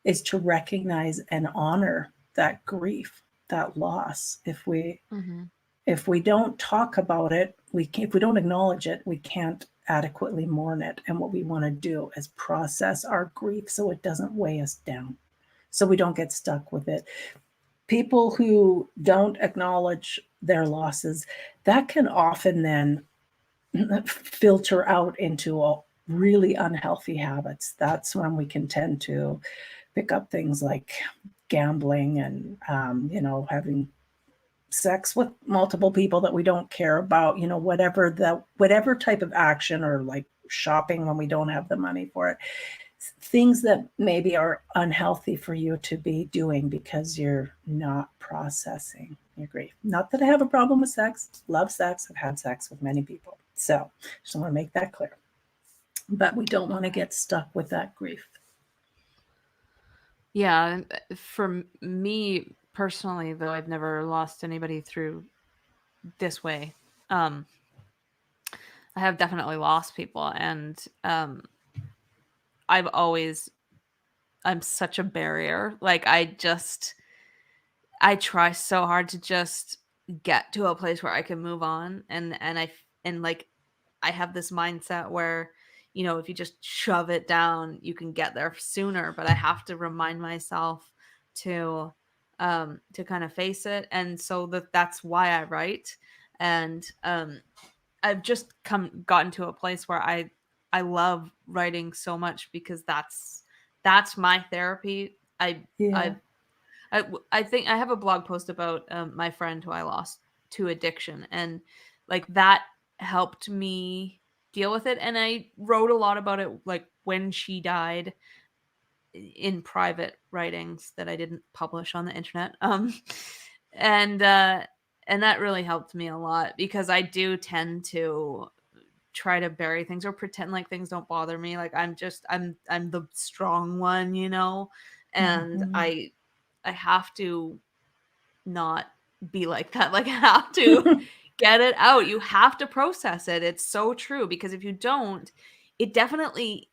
[SPEAKER 1] is to recognize and honor that grief, that loss. If we don't talk about it, if we don't acknowledge it, we can't adequately mourn it. And what we want to do is process our grief so it doesn't weigh us down, so we don't get stuck with it. People who don't acknowledge their losses, that can often then filter out into really unhealthy habits. That's when we can tend to pick up things like gambling and, having sex with multiple people that we don't care about, whatever type of action, or like shopping when we don't have the money for it. Things that maybe are unhealthy for you to be doing because you're not processing your grief. Not that I have a problem with sex. Love sex. I've had sex with many people. So just want to make that clear. But we don't want to get stuck with that grief.
[SPEAKER 2] Yeah, for me personally, though I've never lost anybody through this way, I have definitely lost people, and I'm such a barrier. Like I try so hard to just get to a place where I can move on, and I have this mindset where, if you just shove it down, you can get there sooner, but I have to remind myself to kind of face it. And so that's why I write. And I've just gotten to a place where I love writing so much because that's my therapy.
[SPEAKER 1] Yeah.
[SPEAKER 2] I think I have a blog post about my friend who I lost to addiction, and like that helped me deal with it. And I wrote a lot about it, like when she died, in private writings that I didn't publish on the internet. And that really helped me a lot, because I do tend to try to bury things or pretend like things don't bother me. Like I'm the strong one, you know, and
[SPEAKER 1] Mhm.
[SPEAKER 2] I have to not be like that. Like I have to get it out. You have to process it. It's so true, because if you don't, it definitely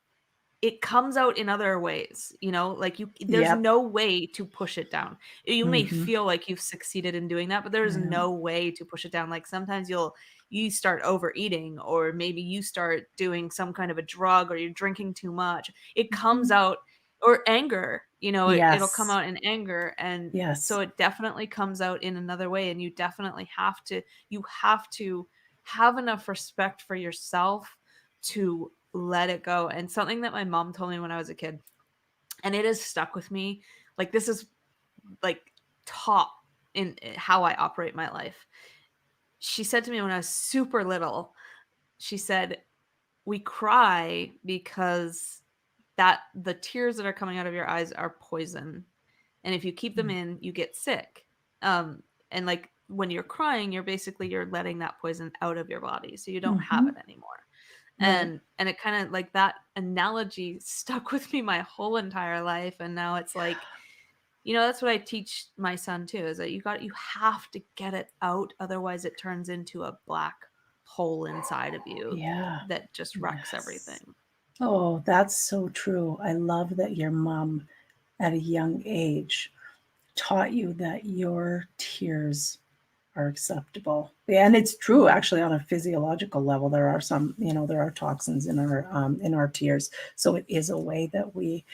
[SPEAKER 2] it comes out in other ways, you know, like there's
[SPEAKER 1] Yep.
[SPEAKER 2] no way to push it down. You may
[SPEAKER 1] Mhm.
[SPEAKER 2] feel like you've succeeded in doing that, but there's
[SPEAKER 1] Yeah.
[SPEAKER 2] no way to push it down. Like sometimes you start overeating, or maybe you start doing some kind of a drug, or you're drinking too much. It comes
[SPEAKER 1] Mhm.
[SPEAKER 2] out, or anger, you know, it'll come
[SPEAKER 1] Yes.
[SPEAKER 2] out in anger. And so
[SPEAKER 1] Yes.
[SPEAKER 2] it definitely comes out in another way. And you definitely have to have enough respect for yourself to let it go. And something that my mom told me when I was a kid, and it has stuck with me, like this is like top in how I operate my life. She said to me when I was super little, she said, we cry because that the tears that are coming out of your eyes are poison. And if you keep them in, you get sick. And like when you're crying, you're letting that poison out of your body, so you don't have it
[SPEAKER 1] Mhm.
[SPEAKER 2] anymore.
[SPEAKER 1] Right.
[SPEAKER 2] And it kind of like that analogy stuck with me my whole entire life. And now it's like, you know, that's what I teach my son too, is that you have to get it out, otherwise it turns into a black hole inside of you
[SPEAKER 1] Yeah.
[SPEAKER 2] that just wrecks
[SPEAKER 1] Yes.
[SPEAKER 2] everything.
[SPEAKER 1] Oh, that's so true. I love that your mom at a young age taught you that your tears are acceptable. Yeah, and it's true actually on a physiological level. There are some, there are toxins in our tears. So it is a way that we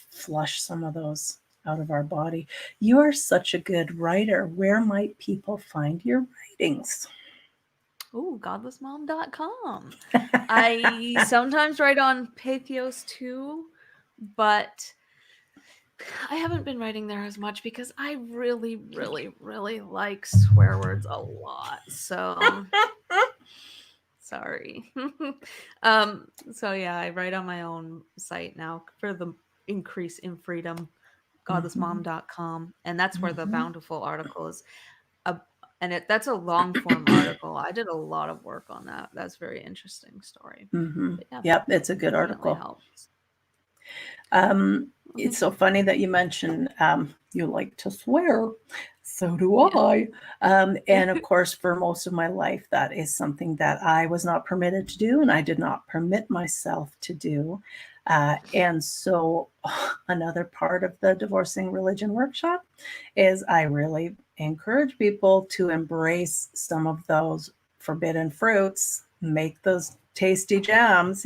[SPEAKER 1] flush some of those out of our body. You are such a good writer. Where might people find your writings?
[SPEAKER 2] Ooh, godlessmom.com. I sometimes write on Patheos too, but I haven't been writing there as much because I really, really, really like swear words a lot. So sorry. So yeah, I write on my own site now for the increase in freedom,
[SPEAKER 1] Mhm.
[SPEAKER 2] godlessmom.com. And that's where the
[SPEAKER 1] Mhm.
[SPEAKER 2] Bountiful article is. Uh, that's a long form article. I did a lot of work on that. That's a very interesting story.
[SPEAKER 1] Mhm.
[SPEAKER 2] But yeah,
[SPEAKER 1] Yep, it's a good
[SPEAKER 2] definitely
[SPEAKER 1] article.
[SPEAKER 2] helps.
[SPEAKER 1] It's so funny that you mentioned you like to swear. So do
[SPEAKER 2] Yeah.
[SPEAKER 1] I. And of course, for most of my life, that is something that I was not permitted to do, and I did not permit myself to do. And so, another part of the Divorcing Religion workshop is I really encourage people to embrace some of those forbidden fruits, make those tasty jams.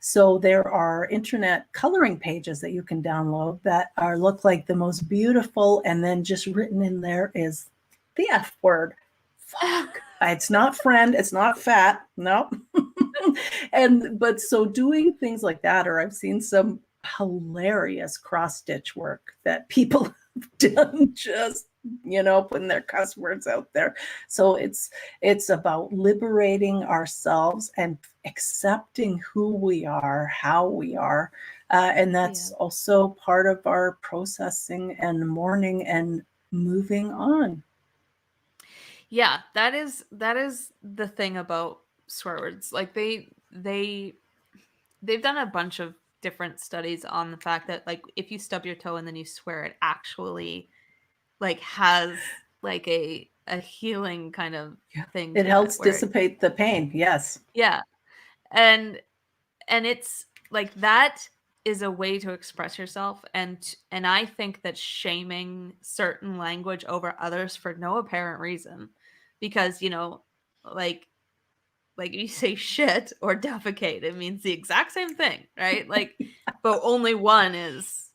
[SPEAKER 1] So there are internet coloring pages that you can download that look like the most beautiful, and then just written in there is the F word. Fuck. It's not friend, it's not fat. No. But so doing things like that, or I've seen some hilarious cross stitch work that people have done, just putting their cuss words out there. So it's about liberating ourselves and accepting who we are, how we are, and
[SPEAKER 2] Yeah.
[SPEAKER 1] that's also part of our processing and mourning and moving on.
[SPEAKER 2] Yeah, that is the thing about swear words. Like they've done a bunch of different studies on the fact that like if you stub your toe and then you swear, it actually like has like a healing kind of
[SPEAKER 1] Yeah,
[SPEAKER 2] thing
[SPEAKER 1] it
[SPEAKER 2] to it
[SPEAKER 1] helps
[SPEAKER 2] where
[SPEAKER 1] dissipate the pain. Yes.
[SPEAKER 2] yeah. And it's like that is a way to express yourself. And I think that shaming certain language over others for no apparent reason, because like if you say shit or defecate, it means the exact same thing, right? Like, but only one is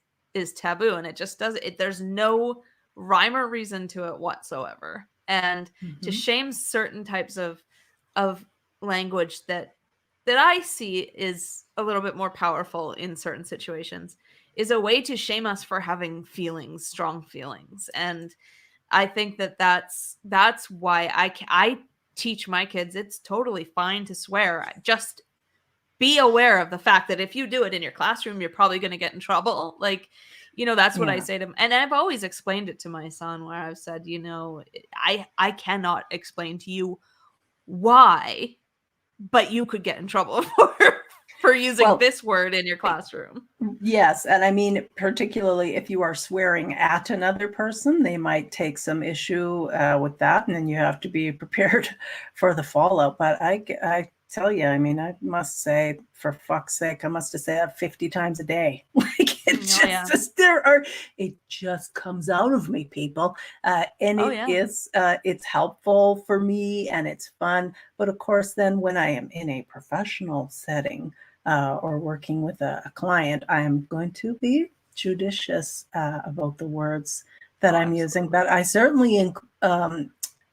[SPEAKER 2] taboo, and it just does it. There's no rhyme or reason to it whatsoever. And to shame certain types of language that I see is a little bit more powerful in certain situations is a way to shame us for having feelings, strong feelings. And I think that's why I teach my kids it's totally fine to swear. Just be aware of the fact that if you do it in your classroom, you're probably going to get in trouble. Like, that's what I say to them. And I've always explained it to my son where I've said, I cannot explain to you why, but you could get in trouble for using this word in your classroom.
[SPEAKER 1] Yes. And I mean, particularly if you are swearing at another person, they might take some issue with that. And then you have to be prepared for the fallout. But I tell you, I mean, I must say, for fuck's sake, I must have said that 50 times a day. Like it just comes out of me, people. And it's helpful for me and it's fun. But of course, then when I am in a professional setting, or working with a client, I am going to be judicious about the words that I'm using. But I certainly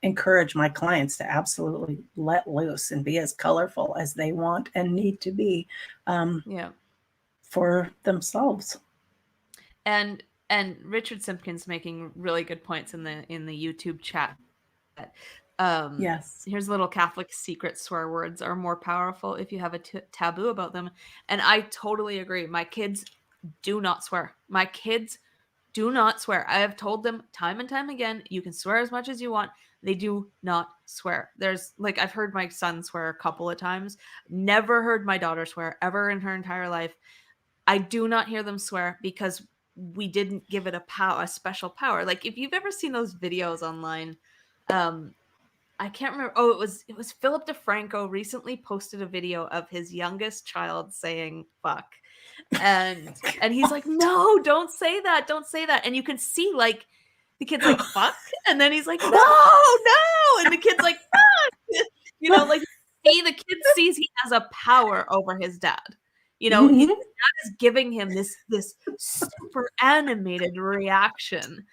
[SPEAKER 1] encourage my clients to absolutely let loose and be as colorful as they want and need to be for themselves.
[SPEAKER 2] And Richard Simpkins making really good points in the YouTube chat.
[SPEAKER 1] Yes.
[SPEAKER 2] Here's a little Catholic secret: swear words are more powerful if you have a taboo about them. And I totally agree. My kids do not swear. My kids do not swear. I have told them time and time again, you can swear as much as you want. They do not swear. There's like, I've heard my son swear a couple of times. Never heard my daughter swear ever in her entire life. I do not hear them swear because we didn't give it a special power. Like if you've ever seen those videos online, I can't remember. Oh, it was Philip DeFranco recently posted a video of his youngest child saying fuck. And he's like, no, don't say that. Don't say that. And you can see like the kid's like, fuck. And then he's like, no. And the kid's like, fuck. Like the kid sees he has a power over his dad. His dad is giving him this super animated reaction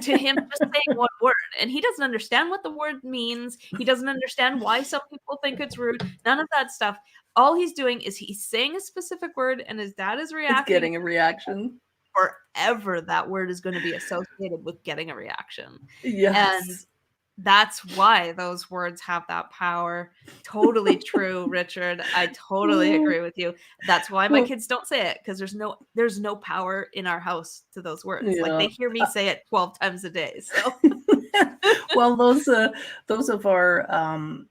[SPEAKER 2] to him just saying one word, and he doesn't understand what the word means. He doesn't understand why some people think it's rude. None of that stuff. All he's doing is he's saying a specific word, and his dad is reacting.
[SPEAKER 1] It's getting a reaction.
[SPEAKER 2] Forever, that word is going to be associated with getting a reaction.
[SPEAKER 1] Yes.
[SPEAKER 2] And that's why those words have that power. Totally true, Richard. I totally agree with you. That's why my kids don't say it, because there's no power in our house to those words.
[SPEAKER 1] Yeah.
[SPEAKER 2] Like they hear me say it 12 times a day. So
[SPEAKER 1] well, those of our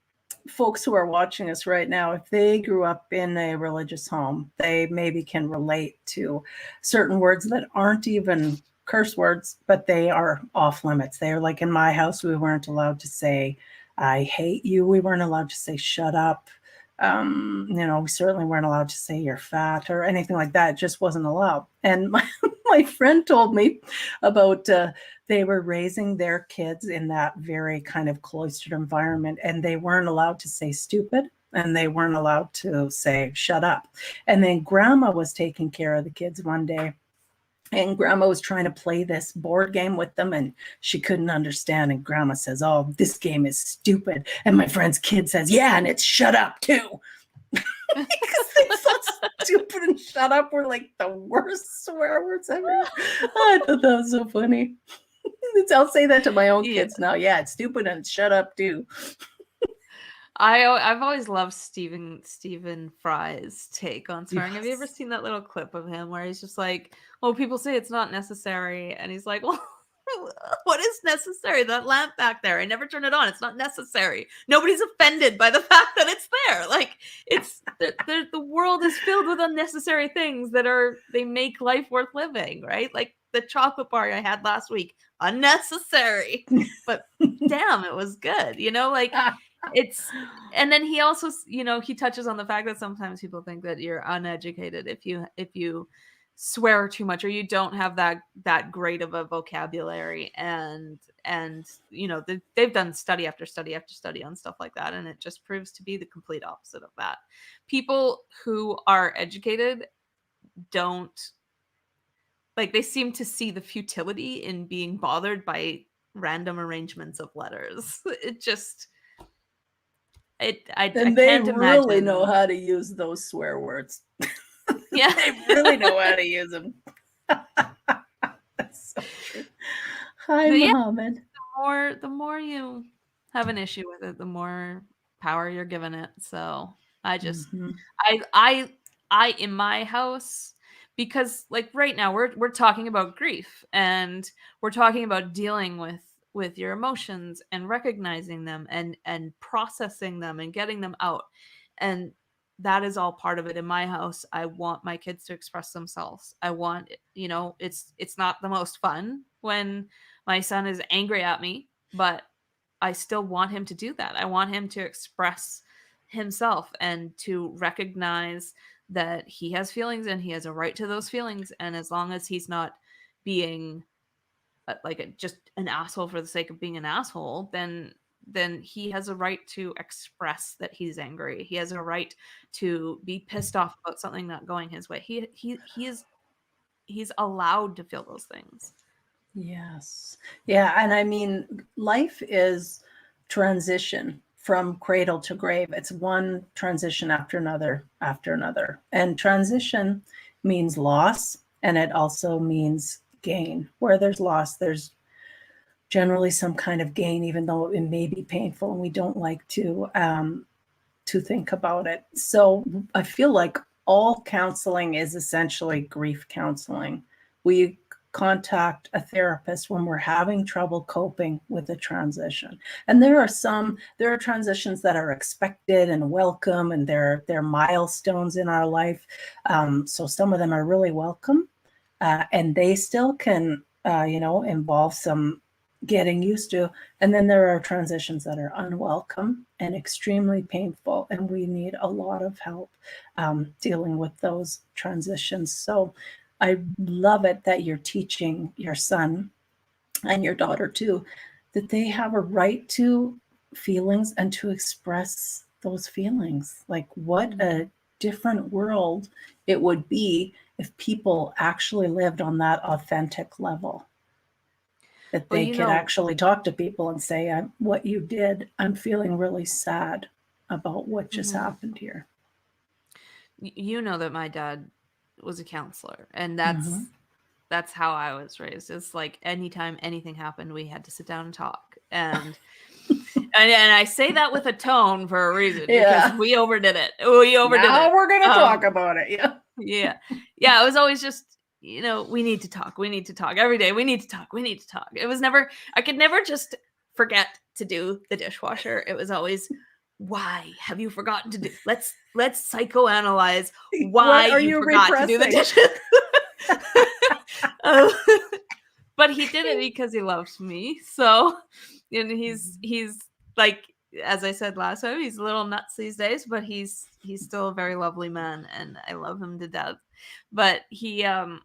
[SPEAKER 1] folks who are watching us right now, if they grew up in a religious home, they maybe can relate to certain words that aren't even curse words, but they are off limits. They are like, in my house, we weren't allowed to say, I hate you. We weren't allowed to say, shut up. We certainly weren't allowed to say you're fat or anything like that. It just wasn't allowed. And my friend told me about, they were raising their kids in that very kind of cloistered environment, and they weren't allowed to say stupid, and they weren't allowed to say, shut up. And then grandma was taking care of the kids one day, and grandma was trying to play this board game with them, and she couldn't understand. And grandma says, oh, this game is stupid. And my friend's kid says, yeah, and it's shut up too. Because they thought stupid and shut up were like the worst swear words ever. I thought that was so funny. I'll say that to my own kids now. Yeah, it's stupid and it's shut up too.
[SPEAKER 2] I've always loved Stephen Fry's take on swearing.
[SPEAKER 1] Yes.
[SPEAKER 2] Have you ever seen that little clip of him where he's just like, "Oh, people say it's not necessary," and he's like, "Well, what is necessary? That lamp back there, I never turn it on. It's not necessary. Nobody's offended by the fact that it's there. Like it's the world is filled with unnecessary things they make life worth living, right? Like the chocolate bar I had last week, unnecessary, but damn, it was good. And then he also, he touches on the fact that sometimes people think that you're uneducated if you swear too much or you don't have that great of a vocabulary, and they've done study after study after study on stuff like that, and it just proves to be the complete opposite of that. People who are educated don't, like, they seem to see the futility in being bothered by random arrangements of letters. It just, I
[SPEAKER 1] And they
[SPEAKER 2] can't
[SPEAKER 1] really
[SPEAKER 2] imagine.
[SPEAKER 1] know how to use those swear words.
[SPEAKER 2] Yeah.
[SPEAKER 1] They really know how to use them. That's so true. Hi,
[SPEAKER 2] But yeah,
[SPEAKER 1] Mohammed.
[SPEAKER 2] the more you have an issue with it, the more power you're giving it. So I just,
[SPEAKER 1] Mhm.
[SPEAKER 2] I in my house, because like right now we're talking about grief, and we're talking about dealing with your emotions and recognizing them and processing them and getting them out. And that is all part of it. In my house, I want my kids to express themselves. I want, it's not the most fun when my son is angry at me, but I still want him to do that. I want him to express himself and to recognize that he has feelings and he has a right to those feelings. And as long as he's not being just an asshole for the sake of being an asshole, then he has a right to express that he's angry. He has a right to be pissed off about something not going his way. He's allowed to feel those things.
[SPEAKER 1] Yes. Yeah. And I mean, life is transition from cradle to grave. It's one transition after another, after another. And transition means loss, and it also means gain. Where there's loss, there's generally some kind of gain, even though it may be painful and we don't like to think about it. So I feel like all counseling is essentially grief counseling. We contact a therapist when we're having trouble coping with a transition. And there are transitions that are expected and welcome, and they're milestones in our life. So some of them are really welcome, and they still can, involve some getting used to. And then there are transitions that are unwelcome and extremely painful, and we need a lot of help dealing with those transitions. So I love it that you're teaching your son and your daughter too, that they have a right to feelings and to express those feelings. Like, what a different world it would be if people actually lived on that authentic level, that
[SPEAKER 2] Well,
[SPEAKER 1] they could actually talk to people and say, what you did, I'm feeling really sad about what just happened here.
[SPEAKER 2] You know that my dad was a counselor, and
[SPEAKER 1] Mm-hmm.
[SPEAKER 2] that's how I was raised. It's like anytime anything happened, we had to sit down and talk. And I say that with a tone for a reason, because
[SPEAKER 1] Yeah.
[SPEAKER 2] we overdid it. We overdid
[SPEAKER 1] Now
[SPEAKER 2] it.
[SPEAKER 1] we're going to talk about it. Yeah.
[SPEAKER 2] Yeah. Yeah. It was always just, we need to talk. We need to talk every day. We need to talk. We need to talk. It was never, I could never just forget to do the dishwasher. It was always, why have you forgotten to do? Let's psychoanalyze why
[SPEAKER 1] What are
[SPEAKER 2] you
[SPEAKER 1] you
[SPEAKER 2] forgot to do the
[SPEAKER 1] repressing?
[SPEAKER 2] dishes. Um, but he did it because he loves me. So, and he's like, as I said last time, he's a little nuts these days, but he's still a very lovely man, and I love him to death. But yeah,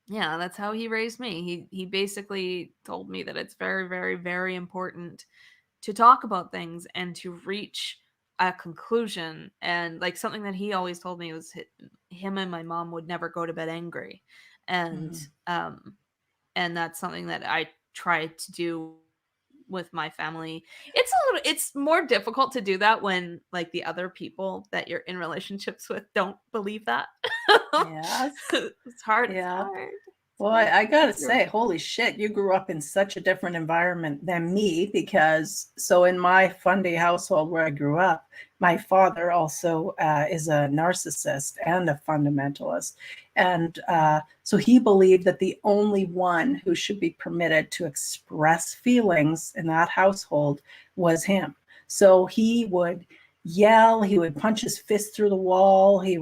[SPEAKER 2] that's how he raised me. He basically told me that it's very, very, very important to talk about things and to reach a conclusion. And like, something that he always told me was him and my mom would never go to bed angry. And and that's something that I try to do with my family. It's more difficult to do that when like the other people that you're in relationships with don't believe that.
[SPEAKER 1] Yes.
[SPEAKER 2] It's hard.
[SPEAKER 1] Yeah.
[SPEAKER 2] It's hard.
[SPEAKER 1] Well, I gotta say, holy shit, you grew up in such a different environment than me, because so in my Fundy household where I grew up, my father also is a narcissist and a fundamentalist. And so he believed that the only one who should be permitted to express feelings in that household was him. So he would yell, he would punch his fist through the wall, he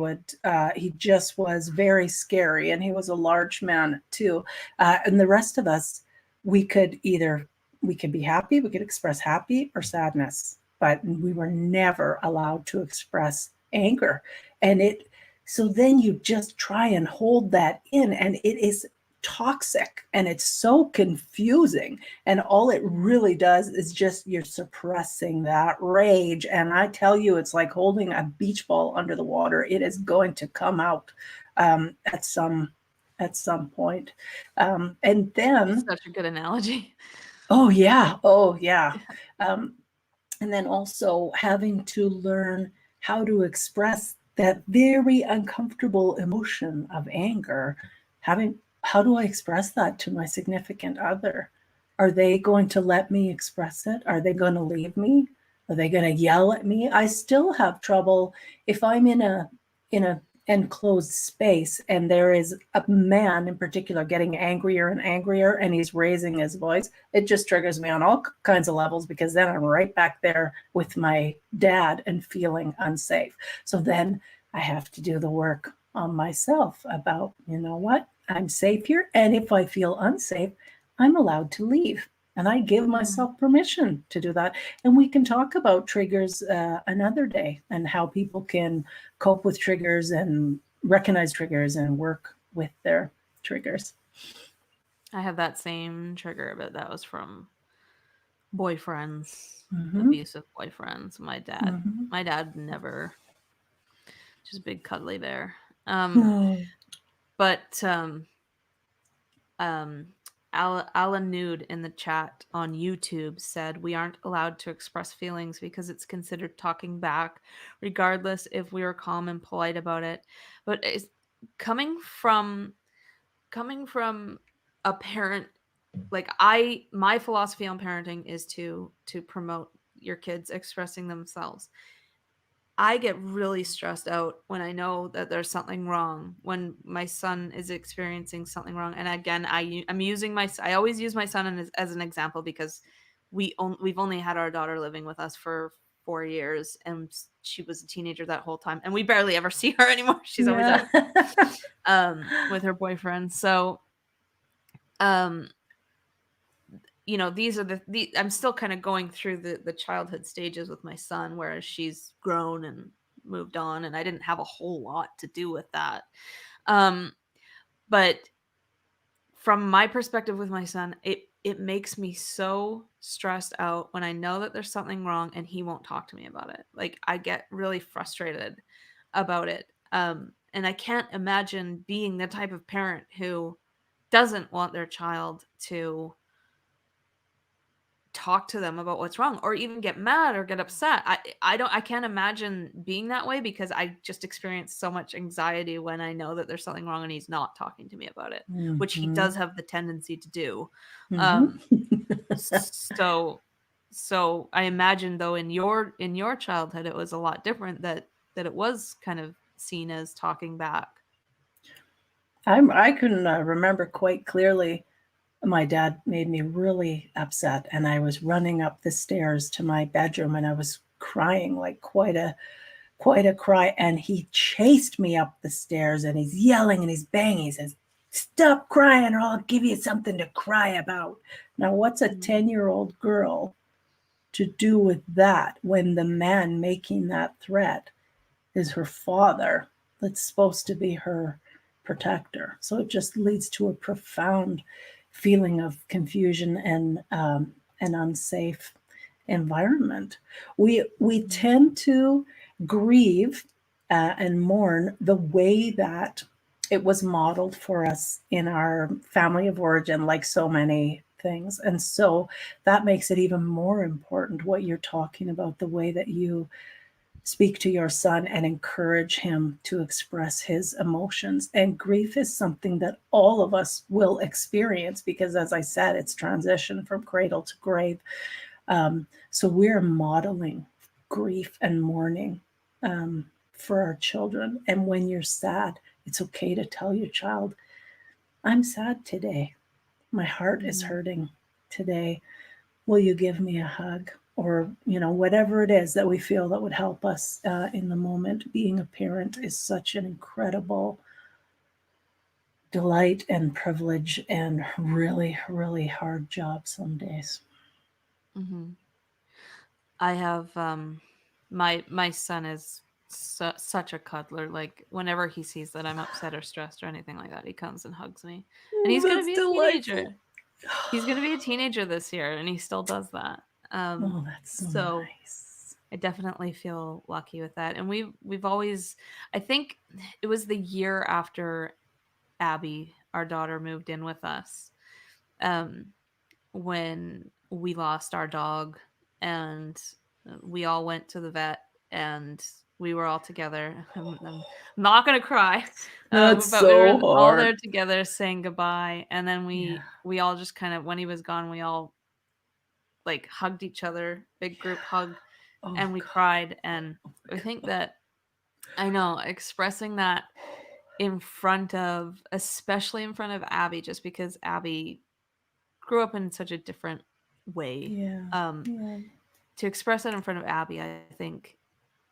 [SPEAKER 1] just was very scary, and he was a large man too. And the rest of us, we could be happy, we could express happy or sadness, but we were never allowed to express anger. And so then you just try and hold that in, and it is toxic, and it's so confusing, and all it really does is just you're suppressing that rage. And I tell you, it's like holding a beach ball under the water. It is going to come out at some point, and then
[SPEAKER 2] Such a good analogy.
[SPEAKER 1] Oh yeah. Oh yeah. Um, and then also having to learn how to express that very uncomfortable emotion of anger. Having, how do I express that to my significant other? Are they going to let me express it? Are they going to leave me? Are they going to yell at me? I still have trouble if I'm in a enclosed space and there is a man in particular getting angrier and angrier and he's raising his voice. It just triggers me on all kinds of levels, because then I'm right back there with my dad and feeling unsafe. So then I have to do the work on myself about, you know what, I'm safe here, and if I feel unsafe, I'm allowed to leave, and I give myself permission to do that. And we can talk about triggers another day, and how people can cope with triggers and recognize triggers and work with their triggers.
[SPEAKER 2] I have that same trigger, but that was from boyfriends,
[SPEAKER 1] Mm-hmm.
[SPEAKER 2] abusive boyfriends. My dad never, just big cuddly bear.
[SPEAKER 1] No.
[SPEAKER 2] But um, Alan Nude in the chat on YouTube said, "We aren't allowed to express feelings because it's considered talking back, regardless if we are calm and polite about it." But it's coming from a parent, like, my philosophy on parenting is to promote your kids expressing themselves. I get really stressed out when I know that there's something wrong, when my son is experiencing something wrong. And again, I always use my son as an example, because we've only had our daughter living with us for 4 years, and she was a teenager that whole time, and we barely ever see her anymore. She's always out with her boyfriend. So these are the I'm still kind of going through the childhood stages with my son, whereas she's grown and moved on, and I didn't have a whole lot to do with that. But from my perspective with my son, it makes me so stressed out when I know that there's something wrong and he won't talk to me about it. Like, I get really frustrated about it. And I can't imagine being the type of parent who doesn't want their child to talk to them about what's wrong, or even get mad or get upset. I can't imagine being that way, because I just experience so much anxiety when I know that there's something wrong and he's not talking to me about it, which he does have the tendency to do. Um so I imagine, though, in your childhood it was a lot different, that it was kind of seen as talking back.
[SPEAKER 1] I can remember quite clearly. My dad made me really upset, and I was running up the stairs to my bedroom, and I was crying, like quite a cry, and he chased me up the stairs, and he's yelling and he's banging. He says, "Stop crying or I'll give you something to cry about." Now, what's a 10-year-old girl to do with that when the man making that threat is her father, that's supposed to be her protector? So it just leads to a profound feeling of confusion and an unsafe environment. We tend to grieve and mourn the way that it was modeled for us in our family of origin, like so many things. And so that makes it even more important what you're talking about, the way that you speak to your son and encourage him to express his emotions. And grief is something that all of us will experience, because, as I said, it's transition from cradle to grave. So we're modeling grief and mourning for our children. And when you're sad, it's okay to tell your child, "I'm sad today. My heart is hurting today. Will you give me a hug?" Or, whatever it is that we feel that would help us in the moment. Being a parent is such an incredible delight and privilege, and really, really hard job some days.
[SPEAKER 2] Mm-hmm. I have my son is such a cuddler. Like, whenever he sees that I'm upset or stressed or anything like that, he comes and hugs me. And
[SPEAKER 1] Oh,
[SPEAKER 2] he's gonna
[SPEAKER 1] that's
[SPEAKER 2] be a teenager.
[SPEAKER 1] delightful.
[SPEAKER 2] He's gonna be a teenager this year, and he still does that.
[SPEAKER 1] Oh, that's so
[SPEAKER 2] So
[SPEAKER 1] nice.
[SPEAKER 2] I definitely feel lucky with that. And we've always, I think it was the year after Abby, our daughter, moved in with us. Um, when we lost our dog, and we all went to the vet, and we were all together. I'm not gonna cry,
[SPEAKER 1] That's
[SPEAKER 2] but we were
[SPEAKER 1] so
[SPEAKER 2] all there
[SPEAKER 1] hard.
[SPEAKER 2] together saying goodbye. And then
[SPEAKER 1] Yeah.
[SPEAKER 2] we all just kind of, when he was gone, we all like hugged each other, big group hug,
[SPEAKER 1] Oh
[SPEAKER 2] and we
[SPEAKER 1] God.
[SPEAKER 2] cried. And
[SPEAKER 1] Oh my
[SPEAKER 2] I think
[SPEAKER 1] God.
[SPEAKER 2] that, I know, expressing that in front of, especially in front of Abby, just because Abby grew up in such a different way.
[SPEAKER 1] Yeah.
[SPEAKER 2] Um,
[SPEAKER 1] Yeah.
[SPEAKER 2] to express that in front of Abby, I think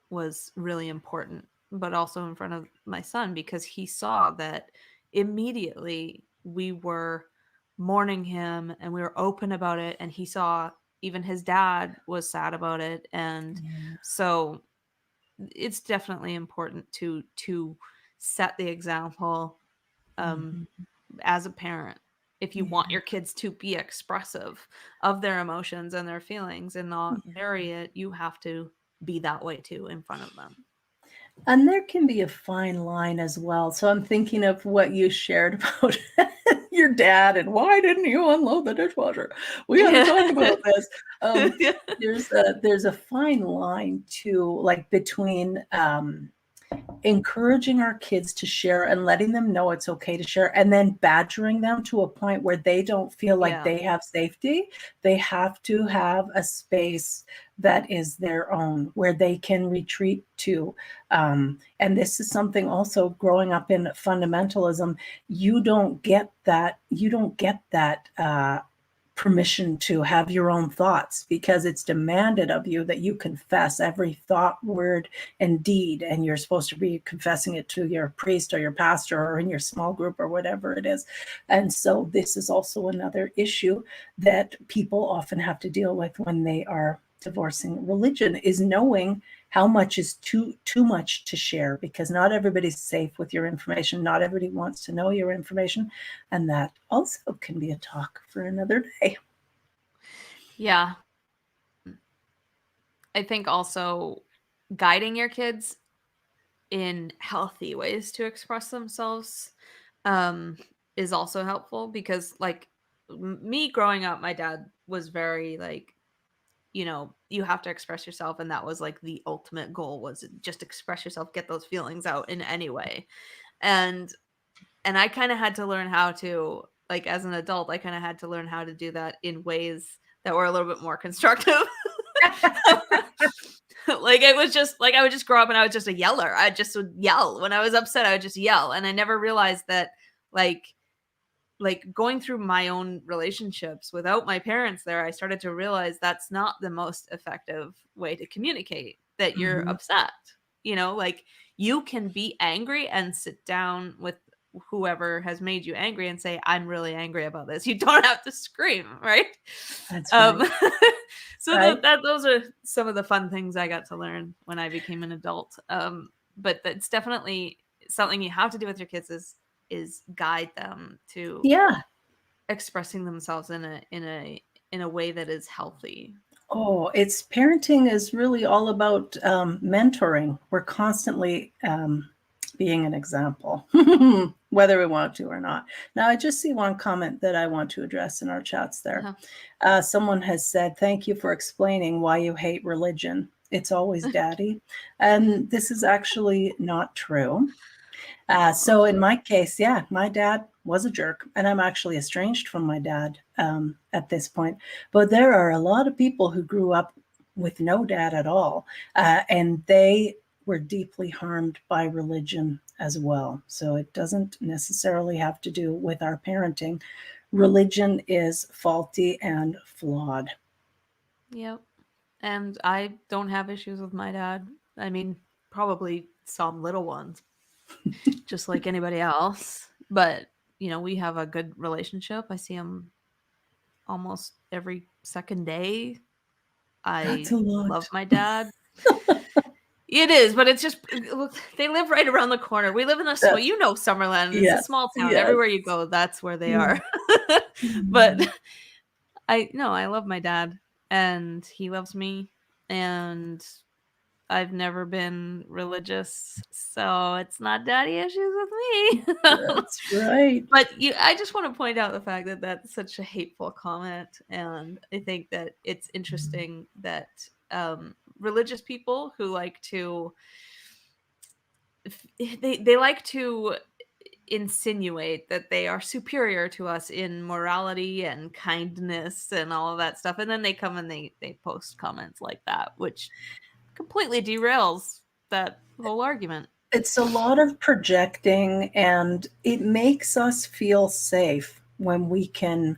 [SPEAKER 2] was really important, but also in front of my son, because he saw that immediately we were mourning him and we were open about it. And he saw even his dad was sad about it. And
[SPEAKER 1] Yeah.
[SPEAKER 2] so it's definitely important to set the example, um,
[SPEAKER 1] Mhm.
[SPEAKER 2] as a parent, if you want
[SPEAKER 1] Yeah.
[SPEAKER 2] your kids to be expressive of their emotions and their feelings and not bury it, you have to be that way too in front of them.
[SPEAKER 1] And there can be a fine line as well. So I'm thinking of what you shared about your dad and why didn't you unload the dishwasher? We got to
[SPEAKER 2] Yeah.
[SPEAKER 1] talk about this.
[SPEAKER 2] Yeah.
[SPEAKER 1] There's a fine line too, like between encouraging our kids to share and letting them know it's okay to share, and then badgering them to a point where they don't feel like
[SPEAKER 2] Yeah.
[SPEAKER 1] they have safety. They have to have a space that is their own, where they can retreat to. And this is something also, growing up in fundamentalism, you don't get that. You don't get that permission to have your own thoughts, because it's demanded of you that you confess every thought, word, and deed. And you're supposed to be confessing it to your priest or your pastor or in your small group or whatever it is. And so this is also another issue that people often have to deal with when they are divorcing religion, is knowing how much is too much to share, because not everybody's safe with your information. Not everybody wants to know your information. And that also can be a talk for another day.
[SPEAKER 2] Yeah. I think also guiding your kids in healthy ways to express themselves, um, is also helpful, because like me growing up, my dad was very like, you have to express yourself, and that was like the ultimate goal, was just express yourself, get those feelings out in any way. And I kind of had to learn how to, like, as an adult, I kind of had to learn how to do that in ways that were a little bit more constructive. Like, it was just like I would just grow up and I was just a yeller. I just would yell when I was upset. I would just yell, and I never realized that, like going through my own relationships without my parents there, I started to realize that's not the most effective way to communicate that you're
[SPEAKER 1] Mhm.
[SPEAKER 2] upset. Like, you can be angry and sit down with whoever has made you angry and say, I'm really angry about this. You don't have to scream, right?
[SPEAKER 1] That's
[SPEAKER 2] Um,
[SPEAKER 1] right.
[SPEAKER 2] so
[SPEAKER 1] Right.
[SPEAKER 2] those are some of the fun things I got to learn when I became an adult. But that's definitely something you have to do with your kids, is guide them to
[SPEAKER 1] Yeah.
[SPEAKER 2] expressing themselves in a way that is healthy.
[SPEAKER 1] Oh, it's parenting is really all about mentoring. We're constantly being an example, whether we want to or not. Now, I just see one comment that I want to address in our chats there.
[SPEAKER 2] Uh-huh.
[SPEAKER 1] Someone has said, "Thank you for explaining why you hate religion. It's always daddy." And this is actually not true. So in my case, yeah, my dad was a jerk, and I'm actually estranged from my dad at this point. But there are a lot of people who grew up with no dad at all, and they were deeply harmed by religion as well. So it doesn't necessarily have to do with our parenting. Religion is faulty and flawed.
[SPEAKER 2] Yep. And I don't have issues with my dad. I mean, probably some little ones, just like anybody else. But, we have a good relationship. I see him almost every second day.
[SPEAKER 1] That's
[SPEAKER 2] I
[SPEAKER 1] a
[SPEAKER 2] love
[SPEAKER 1] lot.
[SPEAKER 2] my dad. It is, but it's just, look, they live right around the corner. We live in a small,
[SPEAKER 1] That's
[SPEAKER 2] Summerland. It's a
[SPEAKER 1] yes,
[SPEAKER 2] small town.
[SPEAKER 1] yes.
[SPEAKER 2] Everywhere you go, that's where they
[SPEAKER 1] Yeah.
[SPEAKER 2] are. But I love my dad, and he loves me, and I've never been religious, so it's not daddy issues with me.
[SPEAKER 1] That's right.
[SPEAKER 2] But I just want to point out the fact that that's such a hateful comment, and I think that it's interesting that religious people who like to they like to insinuate that they are superior to us in morality and kindness and all of that stuff, and then they come and they post comments like that, which completely derails that whole argument.
[SPEAKER 1] It's a lot of projecting, and it makes us feel safe when we can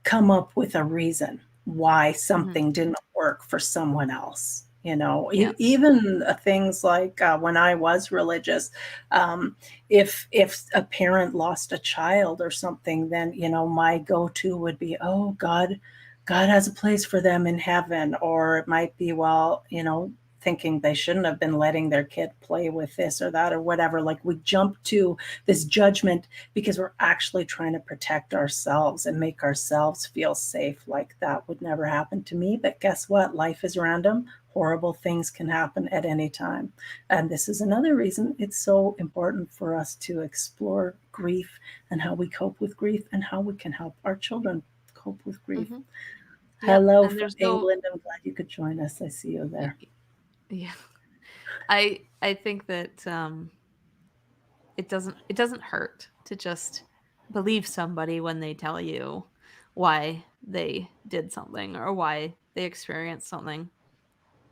[SPEAKER 1] come up with a reason why something didn't work for someone else.
[SPEAKER 2] Yeah.
[SPEAKER 1] Even things like when I was religious, if a parent lost a child or something, then my go-to would be, oh, God has a place for them in heaven. Or it might be, well, thinking they shouldn't have been letting their kid play with this or that or whatever. Like, we jump to this judgment because we're actually trying to protect ourselves and make ourselves feel safe. Like, that would never happen to me. But guess what? Life is random. Horrible things can happen at any time. And this is another reason it's so important for us to explore grief and how we cope with grief and how we can help our children cope with grief.
[SPEAKER 2] Yep.
[SPEAKER 1] Hello from England. I'm glad you could join us. I see you there.
[SPEAKER 2] Yeah. I think that it doesn't hurt to just believe somebody when they tell you why they did something or why they experienced something.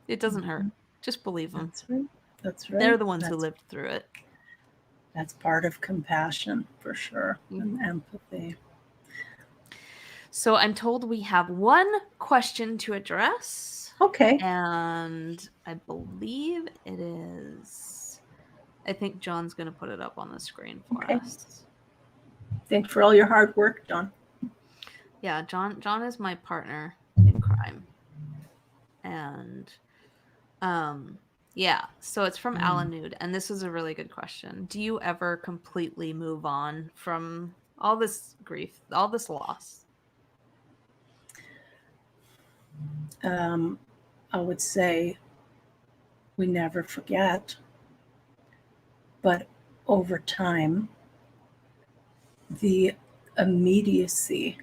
[SPEAKER 2] It doesn't hurt. Just believe them.
[SPEAKER 1] That's right. That's right.
[SPEAKER 2] They're the ones who lived through it.
[SPEAKER 1] That's part of compassion, for sure, and empathy.
[SPEAKER 2] So I'm told we have one question to address.
[SPEAKER 1] Okay.
[SPEAKER 2] And I believe it is... I think John's going to put it up on the screen for us.
[SPEAKER 1] Thanks for all your hard work, John.
[SPEAKER 2] Yeah, John is my partner in crime. And yeah, so it's from Alan Nude, and this is a really good question. Do you ever completely move on from all this grief, all this loss?
[SPEAKER 1] I would say we never forget, but over time, the immediacy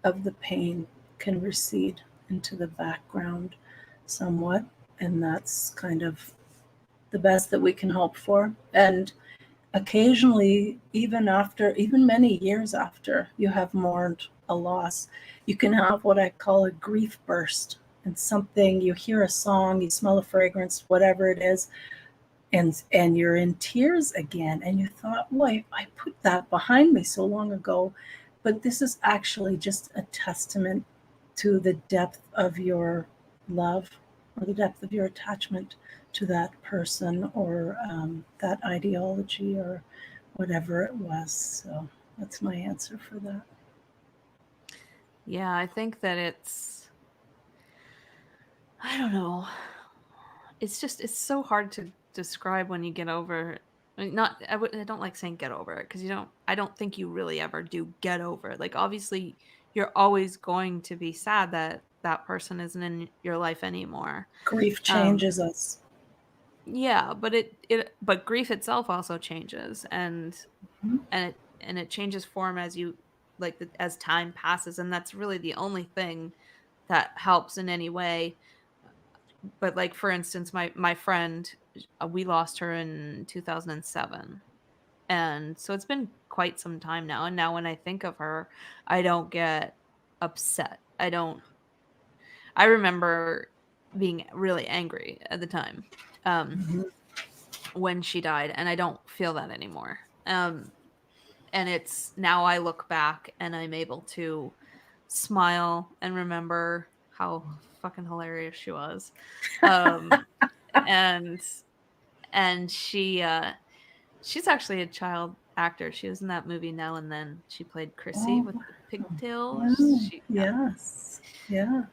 [SPEAKER 1] of the pain can recede into the background somewhat, and that's kind of the best that we can hope for. And occasionally, even many years after you have mourned a loss, you can have what I call a grief burst. And something, you hear a song, you smell a fragrance, whatever it is, and you're in tears again, and you thought, boy, I put that behind me so long ago. But this is actually just a testament to the depth of your love or the depth of your attachment to that person or that ideology or whatever it was. So that's my answer for that.
[SPEAKER 2] Yeah, I think that I don't know. It's so hard to describe when you get over. I mean, I don't like saying get over it, because I don't think you really ever do get over it. Like, obviously you're always going to be sad that that person isn't in your life anymore.
[SPEAKER 1] Grief changes us.
[SPEAKER 2] Yeah, but but grief itself also changes, and it changes form as as time passes, and that's really the only thing that helps in any way. But, like, for instance, my friend, we lost her in 2007. And so it's been quite some time now. And now when I think of her, I don't get upset. I remember being really angry at the time when she died, and I don't feel that anymore. And it's now I look back and I'm able to smile and remember how fucking hilarious she was. And she's actually a child actor. She was in that movie Now and Then. She played Chrissy with the pigtails.
[SPEAKER 1] Yes. Yeah.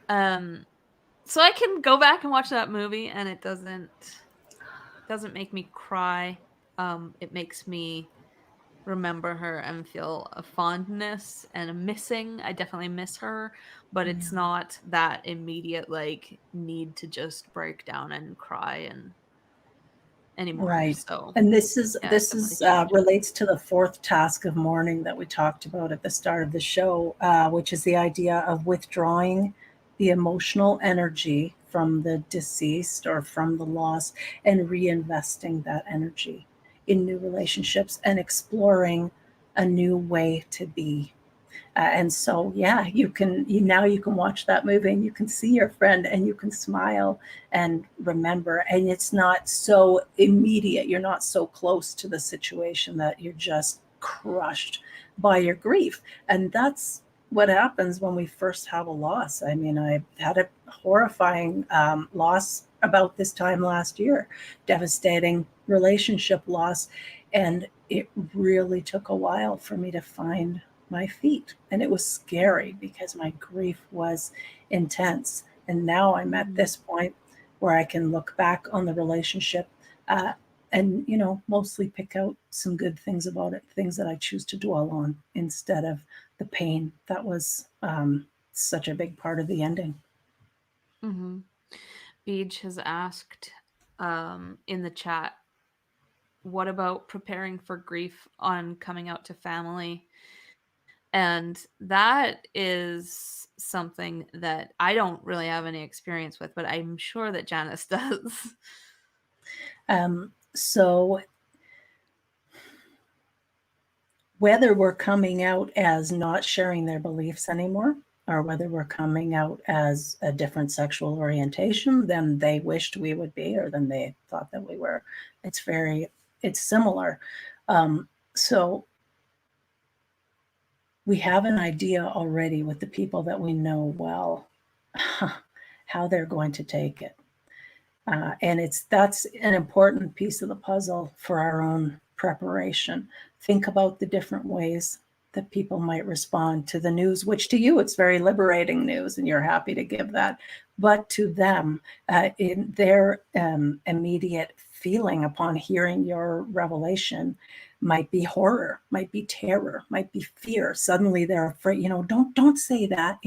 [SPEAKER 2] So I can go back and watch that movie, and it doesn't make me cry. It makes me remember her and feel a fondness and a missing. I definitely miss her, but it's
[SPEAKER 1] Yeah.
[SPEAKER 2] not that immediate like need to just break down and cry and anymore.
[SPEAKER 1] Right.
[SPEAKER 2] So
[SPEAKER 1] And this is
[SPEAKER 2] yeah, it's definitely changed.
[SPEAKER 1] relates to the fourth task of mourning that we talked about at the start of the show, which is the idea of withdrawing the emotional energy from the deceased or from the loss and reinvesting that energy in new relationships and exploring a new way to be. And so, yeah, now you can watch that movie and you can see your friend and you can smile and remember. And it's not so immediate. You're not so close to the situation that you're just crushed by your grief. And that's what happens when we first have a loss. I mean, I had a horrifying loss about this time last year, devastating relationship loss. And it really took a while for me to find my feet. And it was scary because my grief was intense. And now I'm at
[SPEAKER 2] Mhm.
[SPEAKER 1] this point where I can look back on the relationship uh, and, mostly pick out some good things about it, things that I choose to dwell on instead of the pain that was such a big part of the ending.
[SPEAKER 2] Mhm. Beej has asked in the chat, what about preparing for grief on coming out to family? And that is something that I don't really have any experience with, but I'm sure that Janice does.
[SPEAKER 1] So whether we're coming out as not sharing their beliefs anymore, or whether we're coming out as a different sexual orientation than they wished we would be or than they thought that we were, it's similar. So we have an idea already with the people that we know well how they're going to take it. And that's an important piece of the puzzle for our own preparation. Think about the different ways that people might respond to the news, which to you it's very liberating news, and you're happy to give that. But to them, in their immediate feeling upon hearing your revelation, might be horror, might be terror, might be fear. Suddenly they're afraid. Don't say that.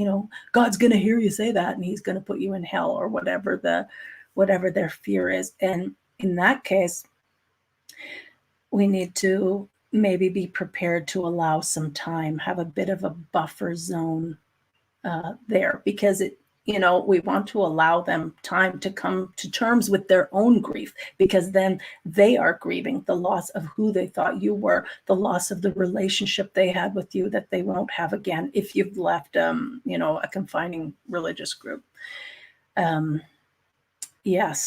[SPEAKER 1] God's going to hear you say that, and He's going to put you in hell or whatever their fear is. And in that case, we need to maybe be prepared to allow some time, have a bit of a buffer zone there, because we want to allow them time to come to terms with their own grief, because then they are grieving the loss of who they thought you were, the loss of the relationship they had with you that they won't have again if you've left, a confining religious group. Yes.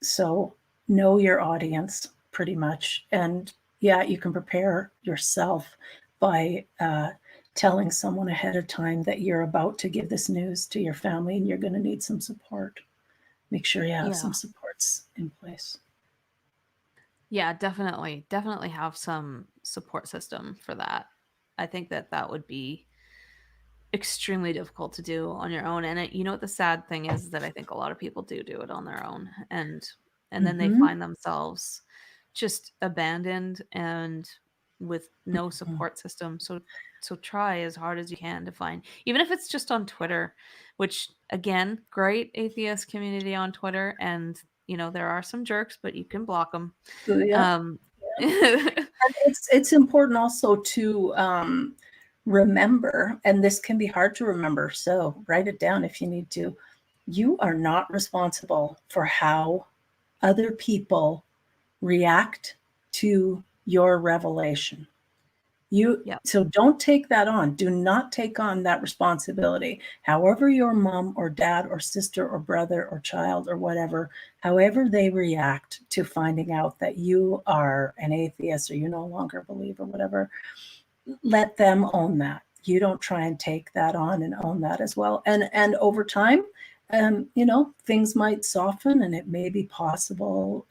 [SPEAKER 1] So know your audience pretty much. And yeah, you can prepare yourself by telling someone ahead of time that you're about to give this news to your family and you're going to need some support. Make sure you have
[SPEAKER 2] Yeah.
[SPEAKER 1] some supports in place.
[SPEAKER 2] Yeah, definitely. Definitely have some support system for that. I think that that would be extremely difficult to do on your own. And what the sad thing is that I think a lot of people do it on their own, and then they
[SPEAKER 1] Mm-hmm.
[SPEAKER 2] find themselves just abandoned and with no support system. So try as hard as you can to find, even if it's just on Twitter, which again, great atheist community on Twitter, and there are some jerks, but you can block them.
[SPEAKER 1] So, yeah.
[SPEAKER 2] Um,
[SPEAKER 1] And it's important also to remember, and this can be hard to remember, so write it down if you need to. You are not responsible for how other people react to your revelation.
[SPEAKER 2] yep.
[SPEAKER 1] So don't take that on. Do not take on that responsibility. However your mom or dad or sister or brother or child or whatever, however they react to finding out that you are an atheist or you no longer believe or whatever, let them own that. You don't try and take that on and own that as well. And over time, things might soften, and it may be possible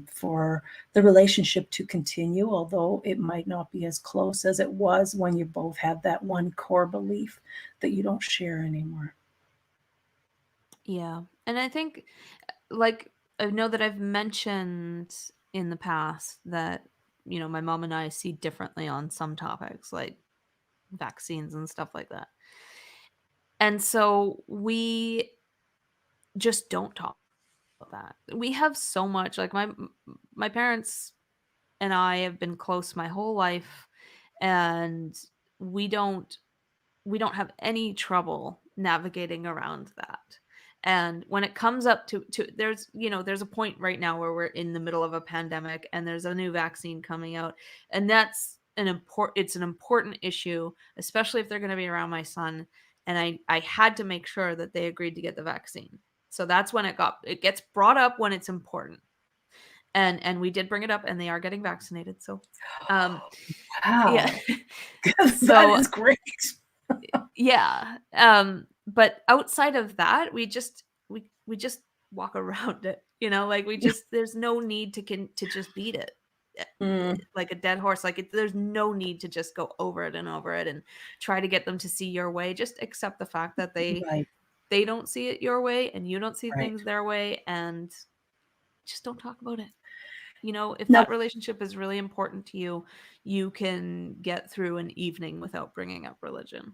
[SPEAKER 1] for the relationship to continue, although it might not be as close as it was when you both had that one core belief that you don't share anymore.
[SPEAKER 2] Yeah. And I think, like, I know that I've mentioned in the past that my mom and I see differently on some topics like vaccines and stuff like that. And so we just don't talk about that. We have so much, like my parents and I have been close my whole life, and we don't have any trouble navigating around that. And when it comes up to there's a point right now where we're in the middle of a pandemic and there's a new vaccine coming out, and that's it's an important issue, especially if they're going to be around my son, and I had to make sure that they agreed to get the vaccine. So that's when it gets brought up when it's important. And we did bring it up, and they are getting vaccinated. So
[SPEAKER 1] Wow.
[SPEAKER 2] yeah.
[SPEAKER 1] That
[SPEAKER 2] So
[SPEAKER 1] is great.
[SPEAKER 2] yeah. But outside of that, we just walk around it, like there's no need to just beat it like a dead horse. Like there's no need to just go over it and try to get them to see your way. Just accept the fact that
[SPEAKER 1] Right,
[SPEAKER 2] they don't see it your way and you don't see
[SPEAKER 1] right.
[SPEAKER 2] things their way, and just don't talk about it. If
[SPEAKER 1] Now,
[SPEAKER 2] that relationship is really important to you, you can get through an evening without bringing up religion.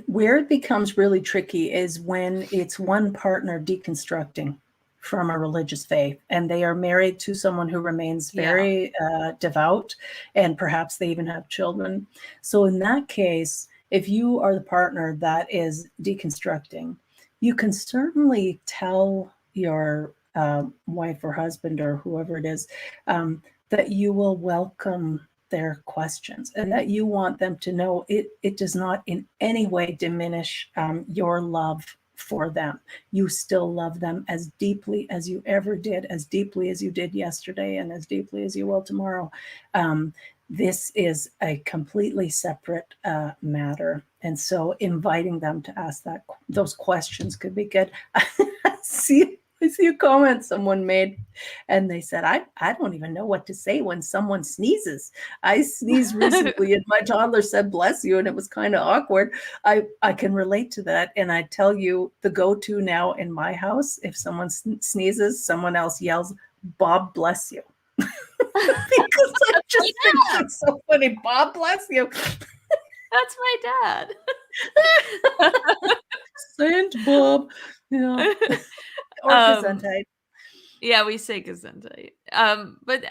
[SPEAKER 1] where it becomes really tricky is when it's one partner deconstructing from a religious faith and they are married to someone who remains very devout, and perhaps they even have children. So in that case, if you are the partner that is deconstructing, you can certainly tell your wife or husband or whoever it is that you will welcome their questions and that you want them to know it does not in any way diminish your love for them. You still love them as deeply as you ever did, as deeply as you did yesterday, and as deeply as you will tomorrow. This is a completely separate matter. And so inviting them to ask those questions could be good. I see a comment someone made, and they said, I don't even know what to say when someone sneezes. I sneezed recently and my toddler said, bless you, and it was kind of awkward. I can relate to that. And I tell you, the go-to now in my house, if someone sneezes, someone else yells, Bob bless you. Because I just think that's so funny. Bob bless you.
[SPEAKER 2] That's my dad.
[SPEAKER 1] Saint Bob. Yeah. Or Gesundheit.
[SPEAKER 2] Yeah, we say Gesundheit. But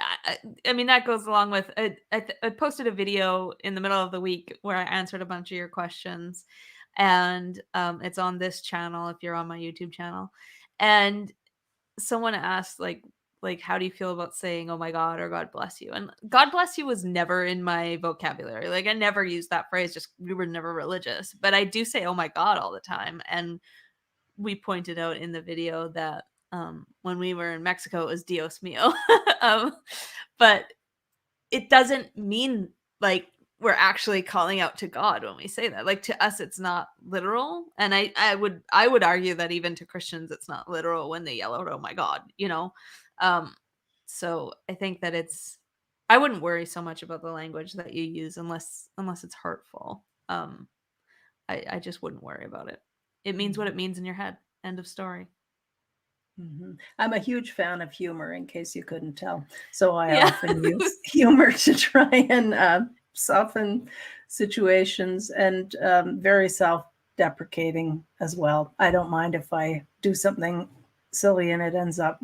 [SPEAKER 2] I mean, that goes along with I posted a video in the middle of the week where I answered a bunch of your questions, and it's on this channel if you're on my YouTube channel. And someone asked like how do you feel about saying oh my God or God bless you? And God bless you was never in my vocabulary. Like I never used that phrase, just we were never religious. But I do say oh my God all the time. And we pointed out in the video that when we were in Mexico, it was Dios mío. But it doesn't mean like we're actually calling out to God when we say that. Like to us, it's not literal. And I would argue that even to Christians, it's not literal when they yell out, oh my God, So I think that I wouldn't worry so much about the language that you use unless it's hurtful. I just wouldn't worry about it. It means what it means in your head. End of story.
[SPEAKER 1] Mm-hmm. I'm a huge fan of humor, in case you couldn't tell. So I often use humor to try and soften situations, and very self-deprecating as well. I don't mind if I do something silly and it ends up,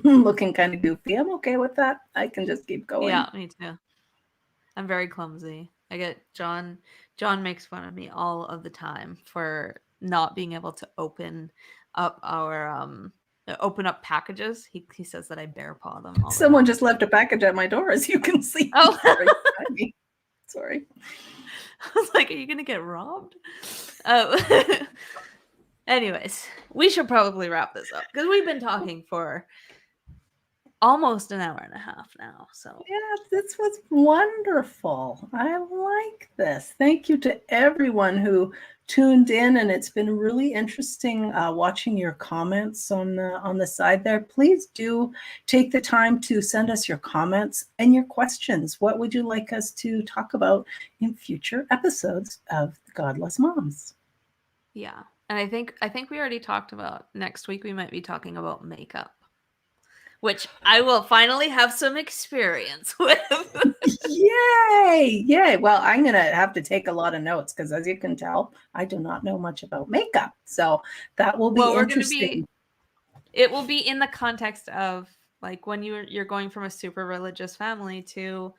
[SPEAKER 1] looking kind of goofy. I'm okay with that. I can just keep going.
[SPEAKER 2] Yeah, me too. I'm very clumsy. I get John makes fun of me all of the time for not being able to open up packages. He says that I bear paw them.
[SPEAKER 1] Someone just left a package at my door, as you can see.
[SPEAKER 2] Oh,
[SPEAKER 1] sorry.
[SPEAKER 2] I was like, are you gonna get robbed? Anyways, we should probably wrap this up because we've been talking for almost an hour and a half now. So
[SPEAKER 1] yeah, this was wonderful. I like this. Thank you to everyone who tuned in, and it's been really interesting watching your comments on the side there. Please do take the time to send us your comments and your questions. What would you like us to talk about in future episodes of Godless Moms?
[SPEAKER 2] Yeah, and I think we already talked about next week. We might be talking about makeup. which I will finally have some experience with.
[SPEAKER 1] Yay! Yay! Well, I'm going to have to take a lot of notes because, as you can tell, I do not know much about makeup. So that will be interesting.
[SPEAKER 2] It will be in the context of like when you're going from a super religious family to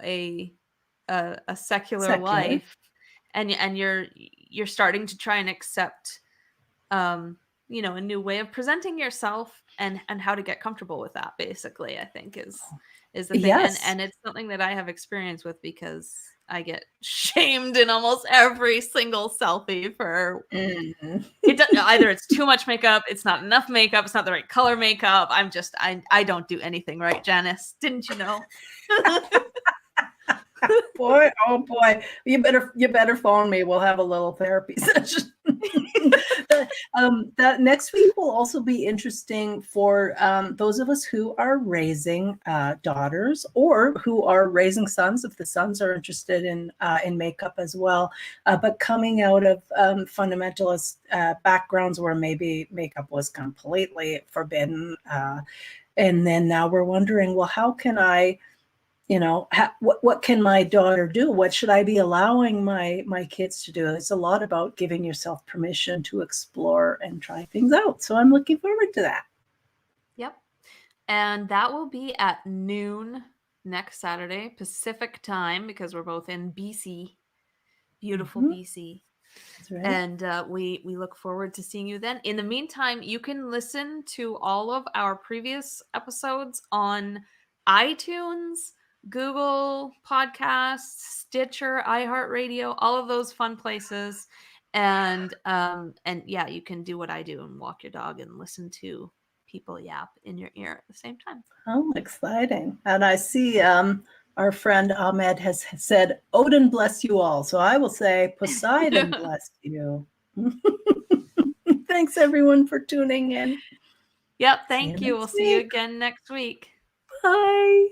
[SPEAKER 2] a secular life, and you're starting to try and accept you know, a new way of presenting yourself and how to get comfortable with that, basically, I think is the thing.
[SPEAKER 1] Yes.
[SPEAKER 2] And it's something that I have experience with because I get shamed in almost every single selfie for either it's too much makeup, it's not enough makeup, it's not the right color makeup. I don't do anything right, Janice. Didn't you know?
[SPEAKER 1] Boy, oh boy, you better phone me. We'll have a little therapy session. That next week will also be interesting for those of us who are raising daughters or who are raising sons, if the sons are interested in makeup as well, but coming out of fundamentalist backgrounds where maybe makeup was completely forbidden, and then now we're wondering, well, how can I, you know, what can my daughter do? What should I be allowing my kids to do? It's a lot about giving yourself permission to explore and try things out. So I'm looking forward to that.
[SPEAKER 2] Yep. And that will be at noon next Saturday, Pacific time, because we're both in BC, beautiful BC.
[SPEAKER 1] That's right.
[SPEAKER 2] And we look forward to seeing you then. In the meantime, you can listen to all of our previous episodes on iTunes, Google Podcasts, Stitcher, iHeartRadio, all of those fun places. And yeah, you can do what I do and walk your dog and listen to people yap in your ear at the same time.
[SPEAKER 1] Oh, exciting. And I see our friend Ahmed has said, Odin bless you all. So I will say, Poseidon bless you. Thanks, everyone, for tuning in.
[SPEAKER 2] Yep, thank you. We'll see you again next week.
[SPEAKER 1] Bye.